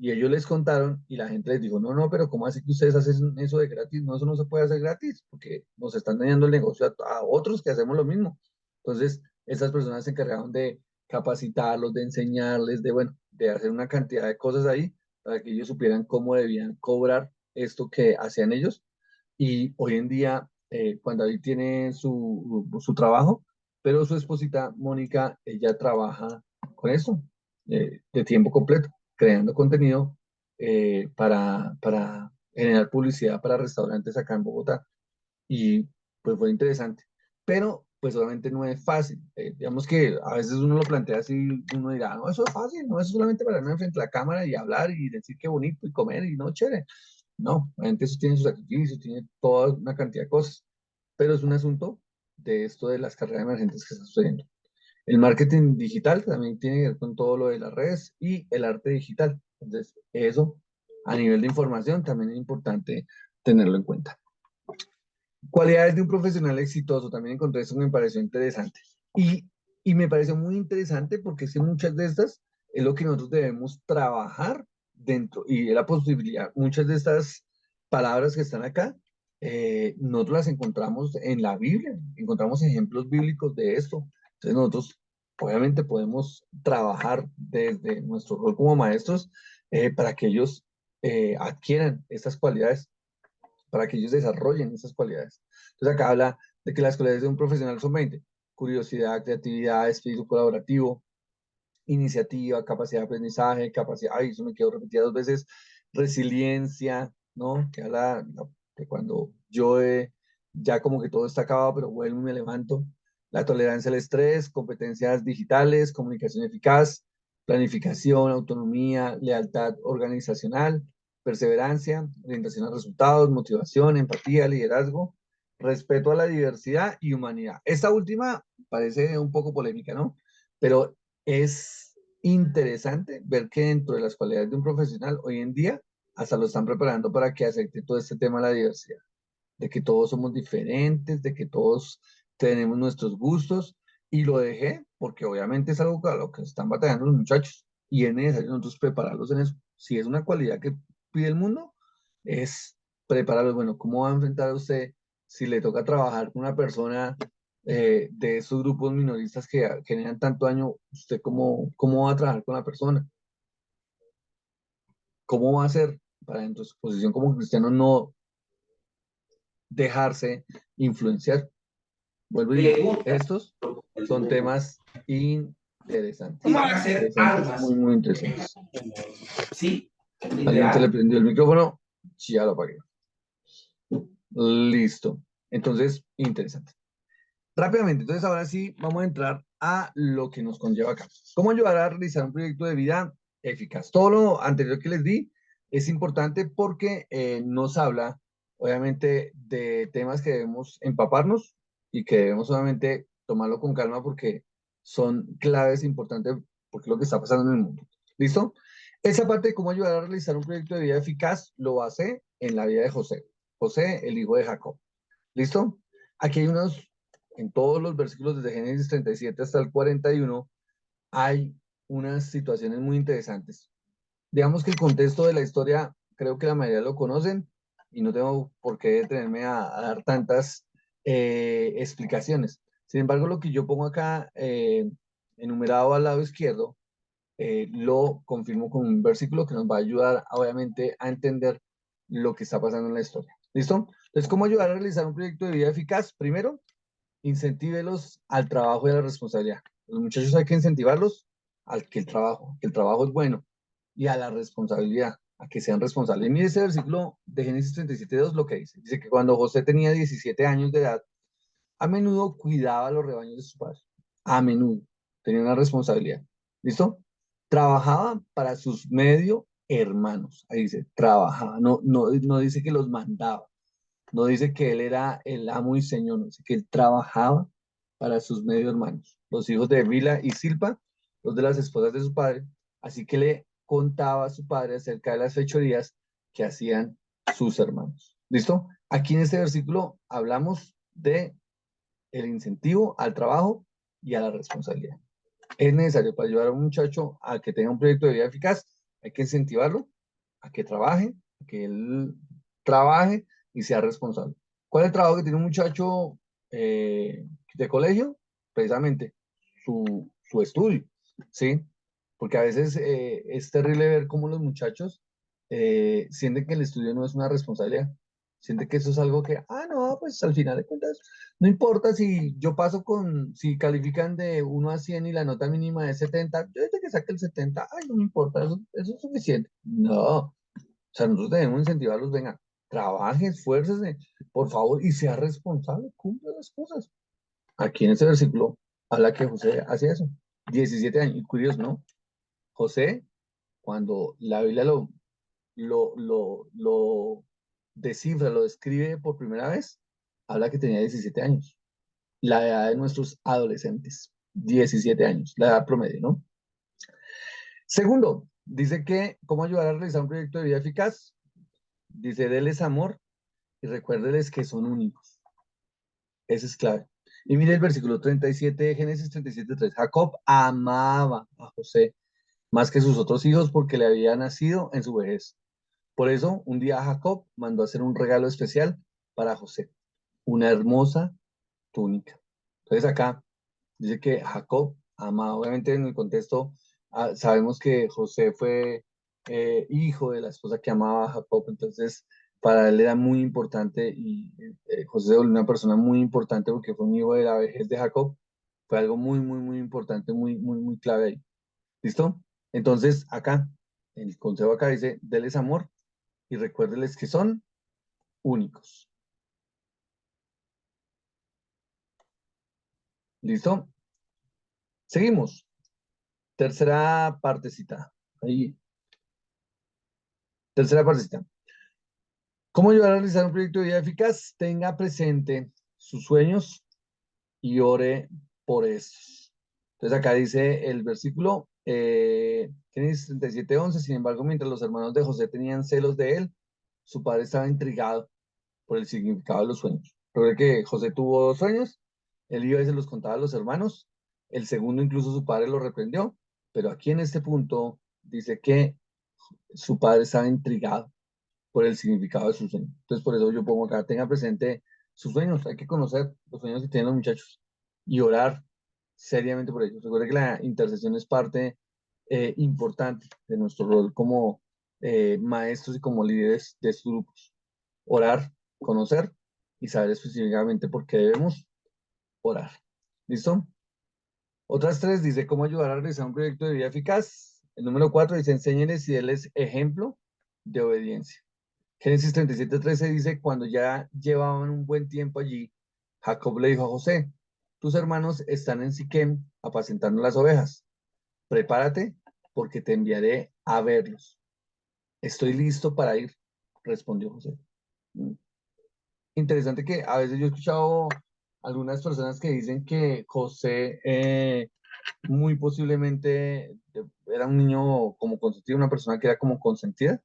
Y ellos les contaron y la gente les dijo, no, no, pero ¿cómo así que ustedes hacen eso de gratis? No, eso no se puede hacer gratis porque nos están dañando el negocio a otros que hacemos lo mismo. Entonces, esas personas se encargaron de capacitarlos, de enseñarles, bueno, de hacer una cantidad de cosas ahí para que ellos supieran cómo debían cobrar esto que hacían ellos. Y hoy en día, cuando David tiene su trabajo, pero su esposita Mónica, ella trabaja con eso, de tiempo completo, creando contenido para generar publicidad para restaurantes acá en Bogotá. Y pues fue interesante. Pero pues obviamente no es fácil. Digamos que a veces uno lo plantea así, uno dirá, no, eso es fácil, no, eso es solamente pararme frente a la cámara y hablar y decir qué bonito y comer y no, chévere. No, obviamente eso tiene sus sacrificios, tiene toda una cantidad de cosas, pero es un asunto de esto de las carreras emergentes que está sucediendo. El marketing digital también tiene que ver con todo lo de las redes y el arte digital. Entonces, eso a nivel de información también es importante tenerlo en cuenta. Cualidades de un profesional exitoso, también encontré eso que me pareció interesante. Y, y me pareció muy interesante porque es que muchas de estas es lo que nosotros debemos trabajar dentro y la posibilidad, muchas de estas palabras que están acá, nosotros las encontramos en la Biblia, encontramos ejemplos bíblicos de esto. Entonces nosotros obviamente podemos trabajar desde nuestro rol como maestros para que ellos adquieran estas cualidades, para que ellos desarrollen esas cualidades. Entonces acá habla de que las cualidades de un profesional son 20: curiosidad, creatividad, espíritu colaborativo, iniciativa, capacidad de aprendizaje, capacidad, ay, eso me quedó repetida 2 veces, resiliencia, ¿no? Que habla de cuando yo ya como que todo está acabado, pero vuelvo y me levanto. La tolerancia al estrés, competencias digitales, comunicación eficaz, planificación, autonomía, lealtad organizacional, perseverancia, orientación a resultados, motivación, empatía, liderazgo, respeto a la diversidad y humanidad. Esta última parece un poco polémica, ¿no? Pero es interesante ver que dentro de las cualidades de un profesional hoy en día hasta lo están preparando para que acepte todo este tema de la diversidad, de que todos somos diferentes, de que todos tenemos nuestros gustos, y lo dejé porque obviamente es algo a lo que están batallando los muchachos y es necesario nosotros prepararlos en eso. Si es una cualidad que pide el mundo, es prepararlos. Bueno, ¿cómo va a enfrentar usted si le toca trabajar con una persona de esos grupos minoristas que generan tanto daño? ¿Usted cómo va a trabajar con la persona? ¿Cómo va a hacer para en su posición como cristiano no dejarse influenciar? Vuelvo y digo, Pregunta. estos son temas Vamos a interesantes, hacer interesantes, muy, armas. muy interesantes. Sí, ¿Alguien se le literal. prendió el micrófono? Sí, ya lo apagué. Listo. Entonces, interesante. Rápidamente, entonces ahora sí vamos a entrar a lo que nos conlleva acá. ¿Cómo ayudar a realizar un proyecto de vida eficaz? Todo lo anterior que les di es importante porque nos habla, obviamente, de temas que debemos empaparnos y que debemos obviamente tomarlo con calma porque son claves importantes porque es lo que está pasando en el mundo. ¿Listo? Esa parte de cómo ayudar a realizar un proyecto de vida eficaz lo basé en la vida de José. José, el hijo de Jacob. ¿Listo? Aquí hay en todos los versículos desde Génesis 37 hasta el 41, hay unas situaciones muy interesantes. Digamos que el contexto de la historia, creo que la mayoría lo conocen y no tengo por qué detenerme a dar tantas explicaciones. Sin embargo, lo que yo pongo acá enumerado al lado izquierdo, lo confirmo con un versículo que nos va a ayudar, obviamente, a entender lo que está pasando en la historia. ¿Listo? Entonces, ¿cómo ayudar a realizar un proyecto de vida eficaz? Primero, incentívelos al trabajo y a la responsabilidad. Los muchachos hay que incentivarlos al que el trabajo es bueno, y a la responsabilidad, a que sean responsables. Y mire ese versículo de Génesis 37:2 lo que dice. Dice que cuando José tenía 17 años de edad, a menudo cuidaba los rebaños de su padre. A menudo. Tenía una responsabilidad. ¿Listo? Trabajaba para sus medio hermanos. Ahí dice, trabajaba. No, no, no dice que los mandaba. No dice que él era el amo y señor. No dice que él trabajaba para sus medio hermanos. Los hijos de Bila y Silpa, los de las esposas de su padre. Así que le contaba a su padre acerca de las fechorías que hacían sus hermanos. ¿Listo? Aquí en este versículo hablamos de el incentivo al trabajo y a la responsabilidad. Es necesario para ayudar a un muchacho a que tenga un proyecto de vida eficaz, hay que incentivarlo a que él trabaje y sea responsable. ¿Cuál es el trabajo que tiene un muchacho de colegio? Precisamente su estudio, ¿sí? Porque a veces es terrible ver cómo los muchachos sienten que el estudio no es una responsabilidad, sienten que eso es algo que, no, pues al final de cuentas no importa si yo paso si califican de 1 a 100 y la nota mínima es 70, yo desde que saque el 70, ay, no me importa, eso es suficiente. No, o sea, nosotros debemos incentivarlos, venga, trabaje, esfuércese, por favor, y sea responsable, cumpla las cosas. aquí en este versículo habla que José hacía eso, 17 años, y curioso, ¿no? José, cuando la Biblia lo descifra, lo describe por primera vez, habla que tenía 17 años, la edad de nuestros adolescentes, 17 años, la edad promedio, ¿no? Segundo, dice que, ¿cómo ayudar a realizar un proyecto de vida eficaz? Dice, déles amor y recuérdeles que son únicos. Ese es clave. Y mire el versículo 37 de Génesis 37:3. Jacob amaba a José más que sus otros hijos porque le había nacido en su vejez. Por eso, un día Jacob mandó hacer un regalo especial para José, una hermosa túnica. Entonces acá dice que Jacob amaba, obviamente en el contexto, sabemos que José fue hijo de la esposa que amaba a Jacob, entonces para él era muy importante y José se volvió una persona muy importante porque fue un hijo de la vejez de Jacob, fue algo muy, muy, muy importante, muy, muy, muy clave ahí. ¿Listo? Entonces acá, el consejo acá dice, déles amor y recuérdeles que son únicos. ¿Listo? Seguimos. Tercera partecita. Ahí, tercera partecita. ¿Cómo ayudar a realizar un proyecto de vida eficaz? Tenga presente sus sueños y ore por estos. Entonces acá dice el versículo, Génesis 37:11, sin embargo, mientras los hermanos de José tenían celos de él, su padre estaba intrigado por el significado de los sueños. Recuerda que José tuvo dos sueños, él iba y se los contaba a los hermanos, el segundo incluso su padre lo reprendió, pero aquí en este punto dice que su padre estaba intrigado por el significado de sus sueños. Entonces, por eso yo pongo acá, tenga presente sus sueños, hay que conocer los sueños que tienen los muchachos y orar seriamente por ellos. Recuerde que la intercesión es parte importante de nuestro rol como maestros y como líderes de estos grupos. Orar, conocer y saber específicamente por qué debemos orar. ¿Listo? Otras tres dice cómo ayudar a realizar un proyecto de vida eficaz. El número cuatro dice enséñeles y denles ejemplo de obediencia. Génesis 37:13 dice, cuando ya llevaban un buen tiempo allí, Jacob le dijo a José, tus hermanos están en Siquem apacentando las ovejas. Prepárate porque te enviaré a verlos. Estoy listo para ir, respondió José. Mm. Interesante que a veces yo he escuchado algunas personas que dicen que José muy posiblemente era un niño como consentido, una persona que era como consentida,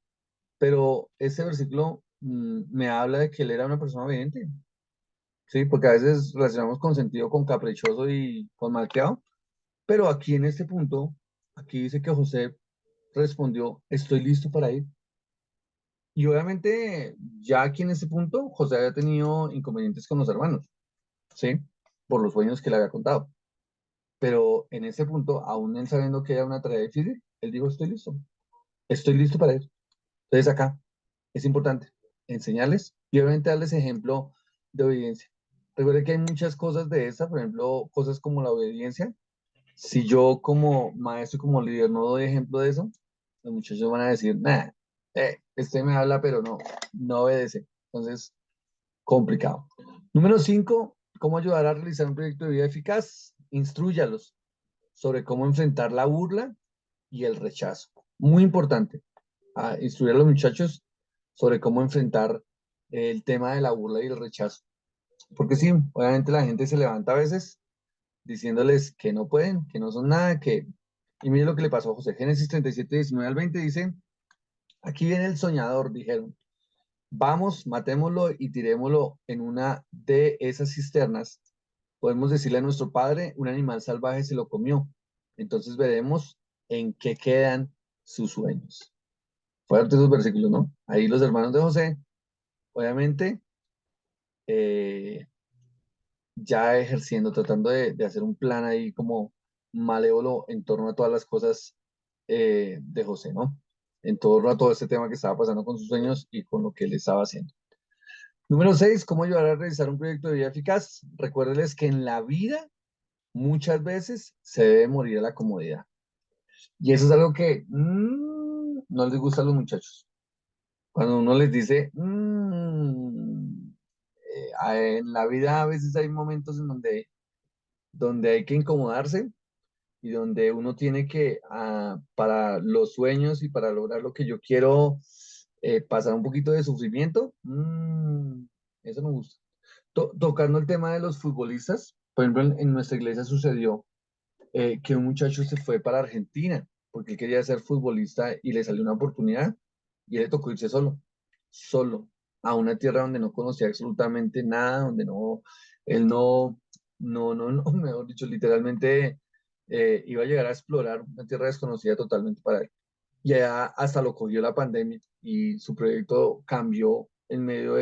pero ese versículo me habla de que él era una persona obediente, ¿sí? Porque a veces relacionamos consentido con caprichoso y con malcriado, pero aquí en este punto, aquí dice que José respondió, estoy listo para ir. Y obviamente ya aquí en este punto, José había tenido inconvenientes con los hermanos, ¿sí? Por los sueños que le había contado. Pero en ese punto, aún él sabiendo que era una tarea difícil, él dijo, estoy listo para ir. Entonces acá es importante enseñarles y obviamente darles ejemplo de obediencia. Recuerden que hay muchas cosas de esta, por ejemplo, cosas como la obediencia. Si yo como maestro, como líder, no doy ejemplo de eso, los muchachos van a decir, nah, este me habla, pero no obedece. Entonces, complicado. Número 5, ¿cómo ayudar a realizar un proyecto de vida eficaz? Instrúyalos sobre cómo enfrentar la burla y el rechazo. Muy importante, instruir a los muchachos sobre cómo enfrentar el tema de la burla y el rechazo. Porque sí, obviamente la gente se levanta a veces diciéndoles que no pueden, que no son nada, que... Y mire lo que le pasó a José. Génesis 37:19 al 20 dice, aquí viene el soñador, dijeron. Vamos, matémoslo y tirémoslo en una de esas cisternas. Podemos decirle a nuestro padre, un animal salvaje se lo comió. Entonces veremos en qué quedan sus sueños. Fuertes esos versículos, ¿no? Ahí los hermanos de José, obviamente, eh, ya ejerciendo, tratando de hacer un plan ahí como malévolo en torno a todas las cosas de José, ¿no? En torno a todo este tema que estaba pasando con sus sueños y con lo que él estaba haciendo. Número 6, ¿cómo ayudar a realizar un proyecto de vida eficaz? Recuérdeles que en la vida muchas veces se debe morir a la comodidad. Y eso es algo que no les gusta a los muchachos. Cuando uno les dice, en la vida a veces hay momentos en donde donde hay que incomodarse y donde uno tiene que, para los sueños y para lograr lo que yo quiero, pasar un poquito de sufrimiento. Eso me gusta. Tocando el tema de los futbolistas, por ejemplo, en nuestra iglesia sucedió que un muchacho se fue para Argentina porque él quería ser futbolista y le salió una oportunidad y él le tocó irse solo, solo, a una tierra donde no conocía absolutamente nada, donde no, él no, mejor dicho, literalmente iba a llegar a explorar una tierra desconocida totalmente para él. Y allá hasta lo cogió la pandemia y su proyecto cambió en medio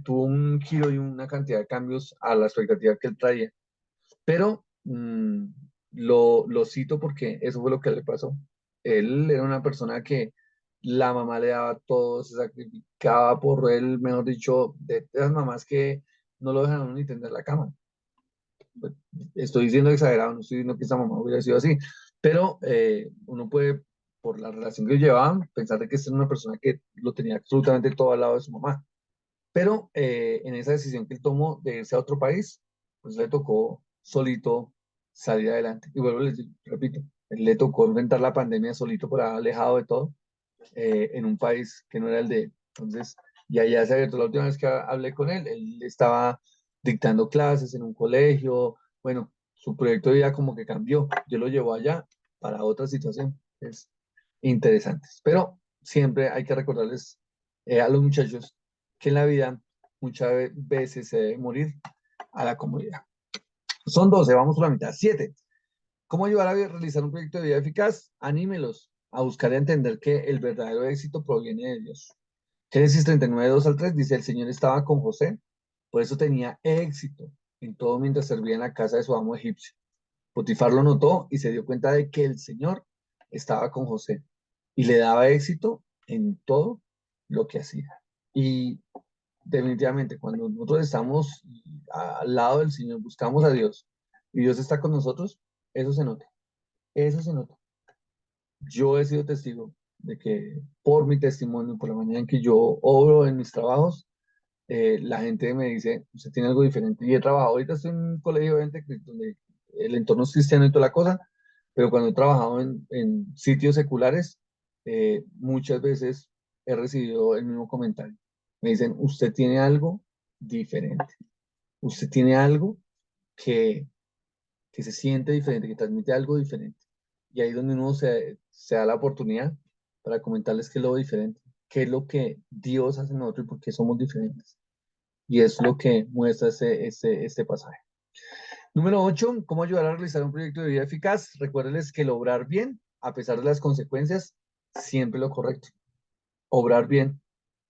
tuvo un giro y una cantidad de cambios a la expectativa que él traía. Pero lo cito porque eso fue lo que le pasó. Él era una persona que la mamá le daba todo, se sacrificaba por él, mejor dicho, de esas mamás que no lo dejan a uno ni tender la cama. Pues, estoy diciendo exagerado, no estoy diciendo que esa mamá hubiera sido así, pero uno puede, por la relación que llevaban, pensar de que esta era una persona que lo tenía absolutamente todo al lado de su mamá. Pero en esa decisión que él tomó de irse a otro país, pues le tocó solito salir adelante. Y vuelvo, les repito, él le tocó enfrentar la pandemia solito por haber alejado de todo en un país que no era el de él. Entonces, y allá se abierto. La última vez que hablé con él estaba dictando clases en un colegio. Bueno, su proyecto de vida como que cambió. Yo lo llevo allá para otra situación. Es interesantes. Pero siempre hay que recordarles a los muchachos que en la vida muchas veces se debe morir a la comodidad. Son 12, vamos por la mitad. 7. ¿Cómo ayudar a realizar un proyecto de vida eficaz? Anímelos a buscar y a entender que el verdadero éxito proviene de Dios. Génesis 39, 2 al 3 dice, el Señor estaba con José, por eso tenía éxito en todo mientras servía en la casa de su amo egipcio. Potifar lo notó y se dio cuenta de que el Señor estaba con José y le daba éxito en todo lo que hacía. Y definitivamente, cuando nosotros estamos al lado del Señor, buscamos a Dios y Dios está con nosotros, eso se nota, eso se nota. Yo he sido testigo de que por mi testimonio, por la manera en que yo obro en mis trabajos, la gente me dice, usted tiene algo diferente. Y he trabajado, ahorita estoy en un colegio donde el entorno es cristiano y toda la cosa, pero cuando he trabajado en sitios seculares, muchas veces he recibido el mismo comentario. Me dicen, usted tiene algo diferente, usted tiene algo que, que se siente diferente, que transmite algo diferente. Y ahí es donde uno se da la oportunidad para comentarles qué es lo diferente, qué es lo que Dios hace en nosotros y por qué somos diferentes. Y es lo que muestra este pasaje. Número 8, ¿cómo ayudar a realizar un proyecto de vida eficaz? Recuérdenles que el obrar bien, a pesar de las consecuencias, siempre lo correcto. Obrar bien,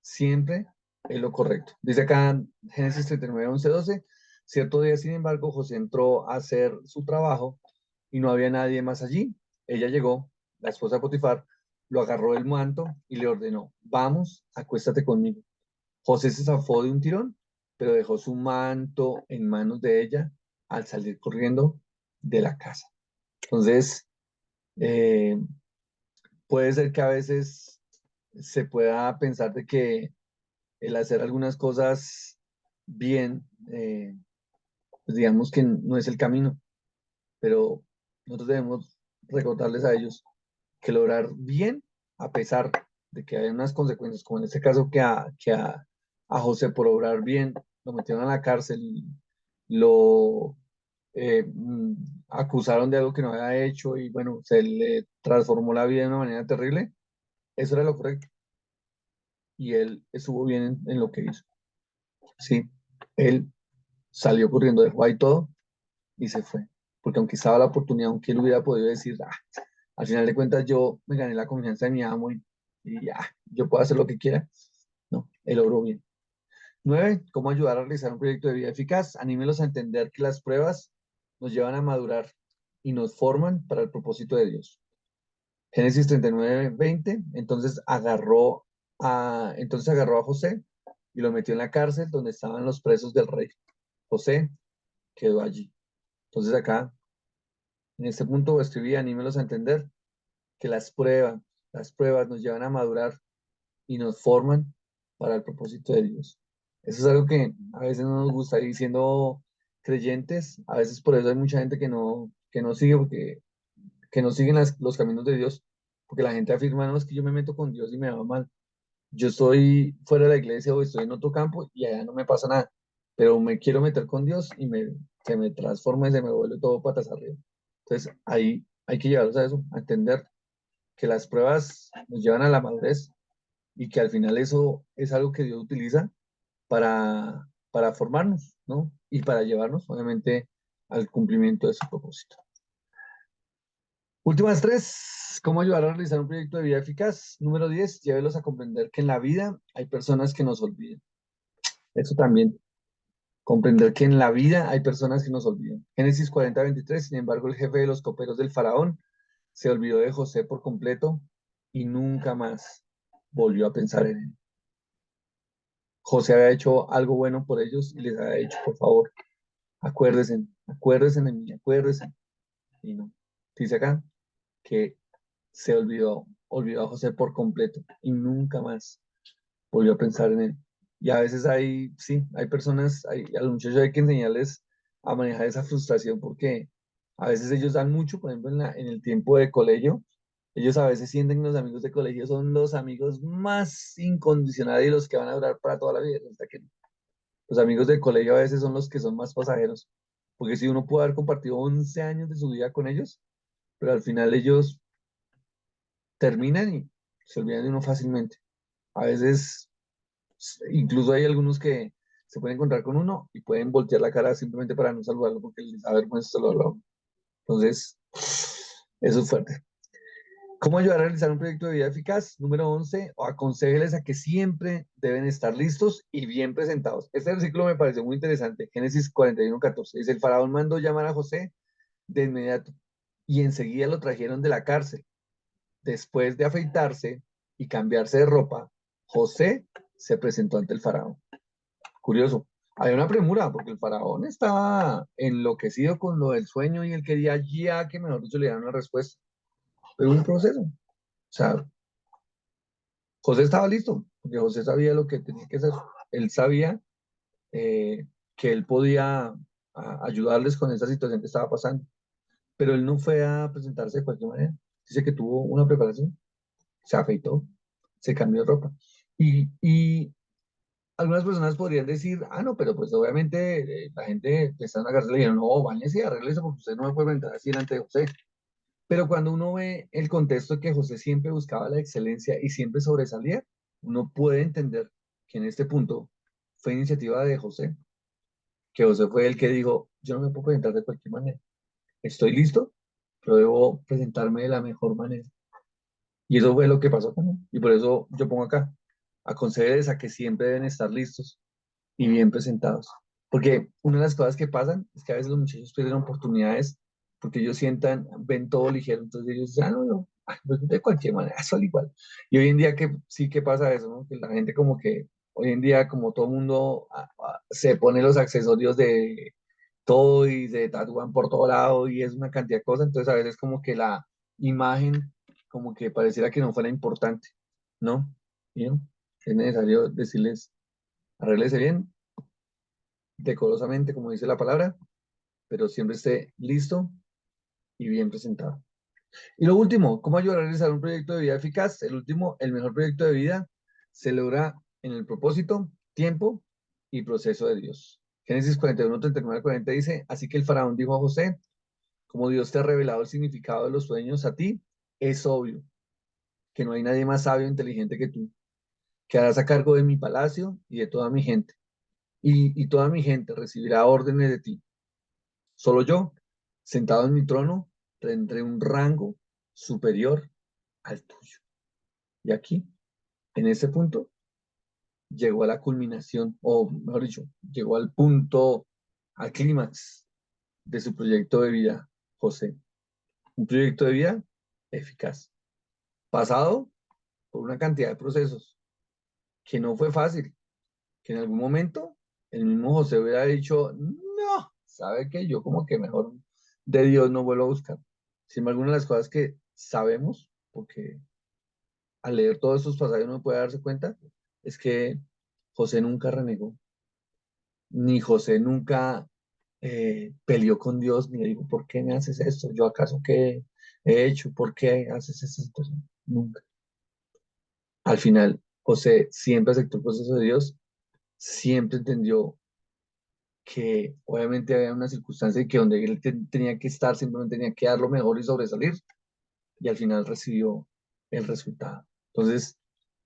siempre es lo correcto. Dice acá en Génesis 39, 11, 12, cierto día, sin embargo, José entró a hacer su trabajo y no había nadie más allí. Ella llegó, la esposa de Potifar, lo agarró del manto y le ordenó, vamos, acuéstate conmigo. José se zafó de un tirón, pero dejó su manto en manos de ella al salir corriendo de la casa. Entonces, eh, puede ser que a veces se pueda pensar de que el hacer algunas cosas bien, pues digamos que no es el camino, pero nosotros debemos recordarles a ellos que lograr bien, a pesar de que hay unas consecuencias, como en este caso a José por obrar bien, lo metieron a la cárcel y lo acusaron de algo que no había hecho y bueno, se le transformó la vida de una manera terrible, eso era lo correcto y él estuvo bien en lo que hizo. Sí, él salió corriendo, dejó ahí todo y se fue, porque aunque estaba la oportunidad, aunque él hubiera podido decir, al final de cuentas yo me gané la confianza de mi amo y ya, yo puedo hacer lo que quiera. No, él obró bien. 9, ¿cómo ayudar a realizar un proyecto de vida eficaz? Anímelos a entender que las pruebas nos llevan a madurar y nos forman para el propósito de Dios. Génesis 39, 20, entonces agarró a José y lo metió en la cárcel donde estaban los presos del rey. José quedó allí. Entonces acá, en este punto escribí, anímelos a entender que las pruebas nos llevan a madurar y nos forman para el propósito de Dios. Eso es algo que a veces no nos gusta ir siendo creyentes, a veces por eso hay mucha gente que no sigue, que no siguen los caminos de Dios, porque la gente afirma, no, es que yo me meto con Dios y me va mal. Yo estoy fuera de la iglesia o estoy en otro campo y allá no me pasa nada, pero me quiero meter con Dios y se me transforma y se me vuelve todo patas arriba. Entonces, ahí hay que llevarlos a eso, a entender que las pruebas nos llevan a la madurez y que al final eso es algo que Dios utiliza para formarnos, ¿no? Y para llevarnos, obviamente, al cumplimiento de su propósito. Últimas tres, ¿cómo ayudar a realizar un proyecto de vida eficaz? Número 10, llévelos a comprender que en la vida hay personas que nos olvidan. Eso también, comprender que en la vida hay personas que nos olvidan. Génesis 40:23, sin embargo, el jefe de los coperos del faraón se olvidó de José por completo y nunca más volvió a pensar en él. José había hecho algo bueno por ellos y les había dicho, por favor, acuérdense, acuérdense de mí, acuérdense. Y no. Dice acá que se olvidó a José por completo y nunca más volvió a pensar en él. Y a veces hay, sí, hay personas, a los muchachos hay que enseñarles a manejar esa frustración porque a veces ellos dan mucho, por ejemplo, en el tiempo de colegio, ellos a veces sienten que los amigos de colegio son los amigos más incondicionales y los que van a durar para toda la vida. Hasta que los amigos del colegio a veces son los que son más pasajeros, porque si uno puede haber compartido 11 años de su vida con ellos, pero al final ellos terminan y se olvidan de uno fácilmente. A veces, incluso hay algunos que se pueden encontrar con uno y pueden voltear la cara simplemente para no saludarlo porque les da vergüenza saludarlo. Entonces, eso es fuerte. ¿Cómo ayudar a realizar un proyecto de vida eficaz? Número 11, aconséjeles a que siempre deben estar listos y bien presentados. Este versículo me pareció muy interesante. Génesis 41:14. Dice, el faraón mandó llamar a José de inmediato y enseguida lo trajeron de la cárcel. Después de afeitarse y cambiarse de ropa, José se presentó ante el faraón. Curioso, había una premura porque el faraón estaba enloquecido con lo del sueño y él quería ya que, mejor dicho, le dieran una respuesta. Pero un proceso. O sea, José estaba listo, porque José sabía lo que tenía que hacer. Él sabía eh, que él podía ayudarles con esa situación que estaba pasando. Pero él no fue a presentarse de cualquier manera. Dice que tuvo una preparación, se afeitó, se cambió de ropa. Y algunas personas podrían decir, ah, no, pero pues obviamente la gente que está en la cárcel le dijeron, no, váyase y arréglese porque usted no me puede entrar así delante de José. Pero cuando uno ve el contexto de que José siempre buscaba la excelencia y siempre sobresalía, uno puede entender que en este punto fue iniciativa de José, que José fue el que dijo, yo no me puedo presentar de cualquier manera. Estoy listo, pero debo presentarme de la mejor manera. Y eso fue lo que pasó también. Y por eso yo pongo acá, aconsejarles a que siempre deben estar listos y bien presentados. Porque una de las cosas que pasan es que a veces los muchachos pierden oportunidades porque ellos sientan, ven todo ligero, entonces ellos dicen, ah, no, no, pues de cualquier manera, eso al igual. Y hoy en día que sí que pasa eso, ¿no? Que la gente como que, hoy en día como todo el mundo se pone los accesorios de todo y se tatúan por todo lado y es una cantidad de cosas, entonces a veces como que la imagen como que pareciera que no fuera importante, ¿no? ¿Y no? Es necesario decirles, arréglese bien, decorosamente, como dice la palabra, pero siempre esté listo y bien presentado. Y lo último, ¿cómo ayudar a realizar un proyecto de vida eficaz? El último, el mejor proyecto de vida se logra en el propósito, tiempo y proceso de Dios. Génesis 41:39-40 dice, así que el faraón dijo a José, como Dios te ha revelado el significado de los sueños a ti, es obvio que no hay nadie más sabio e inteligente que tú, que harás a cargo de mi palacio y de toda mi gente. Y toda mi gente recibirá órdenes de ti. Solo yo, sentado en mi trono, tendré un rango superior al tuyo. Y aquí, en ese punto, llegó a la culminación, o mejor dicho, llegó al punto, al clímax de su proyecto de vida, José. Un proyecto de vida eficaz, pasado por una cantidad de procesos que no fue fácil, que en algún momento el mismo José hubiera dicho, no, ¿sabe qué? Yo como que mejor de Dios no vuelvo a buscar. Sin embargo, una de las cosas que sabemos, porque al leer todos estos pasajes uno puede darse cuenta, es que José nunca renegó, ni José nunca peleó con Dios y le dijo, ¿por qué me haces esto? ¿Yo acaso qué he hecho? ¿Por qué haces esta situación? Nunca. Al final, José siempre aceptó el proceso de Dios, siempre entendió que obviamente había una circunstancia y que donde él tenía que estar, simplemente tenía que dar lo mejor y sobresalir, y al final recibió el resultado. Entonces,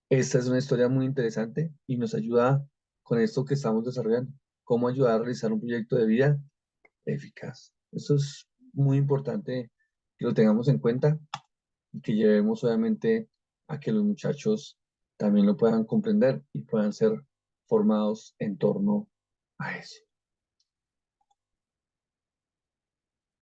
esta es una historia muy interesante y nos ayuda con esto que estamos desarrollando, cómo ayudar a realizar un proyecto de vida eficaz. Esto es muy importante que lo tengamos en cuenta y que llevemos obviamente a que los muchachos también lo puedan comprender y puedan ser formados en torno a eso.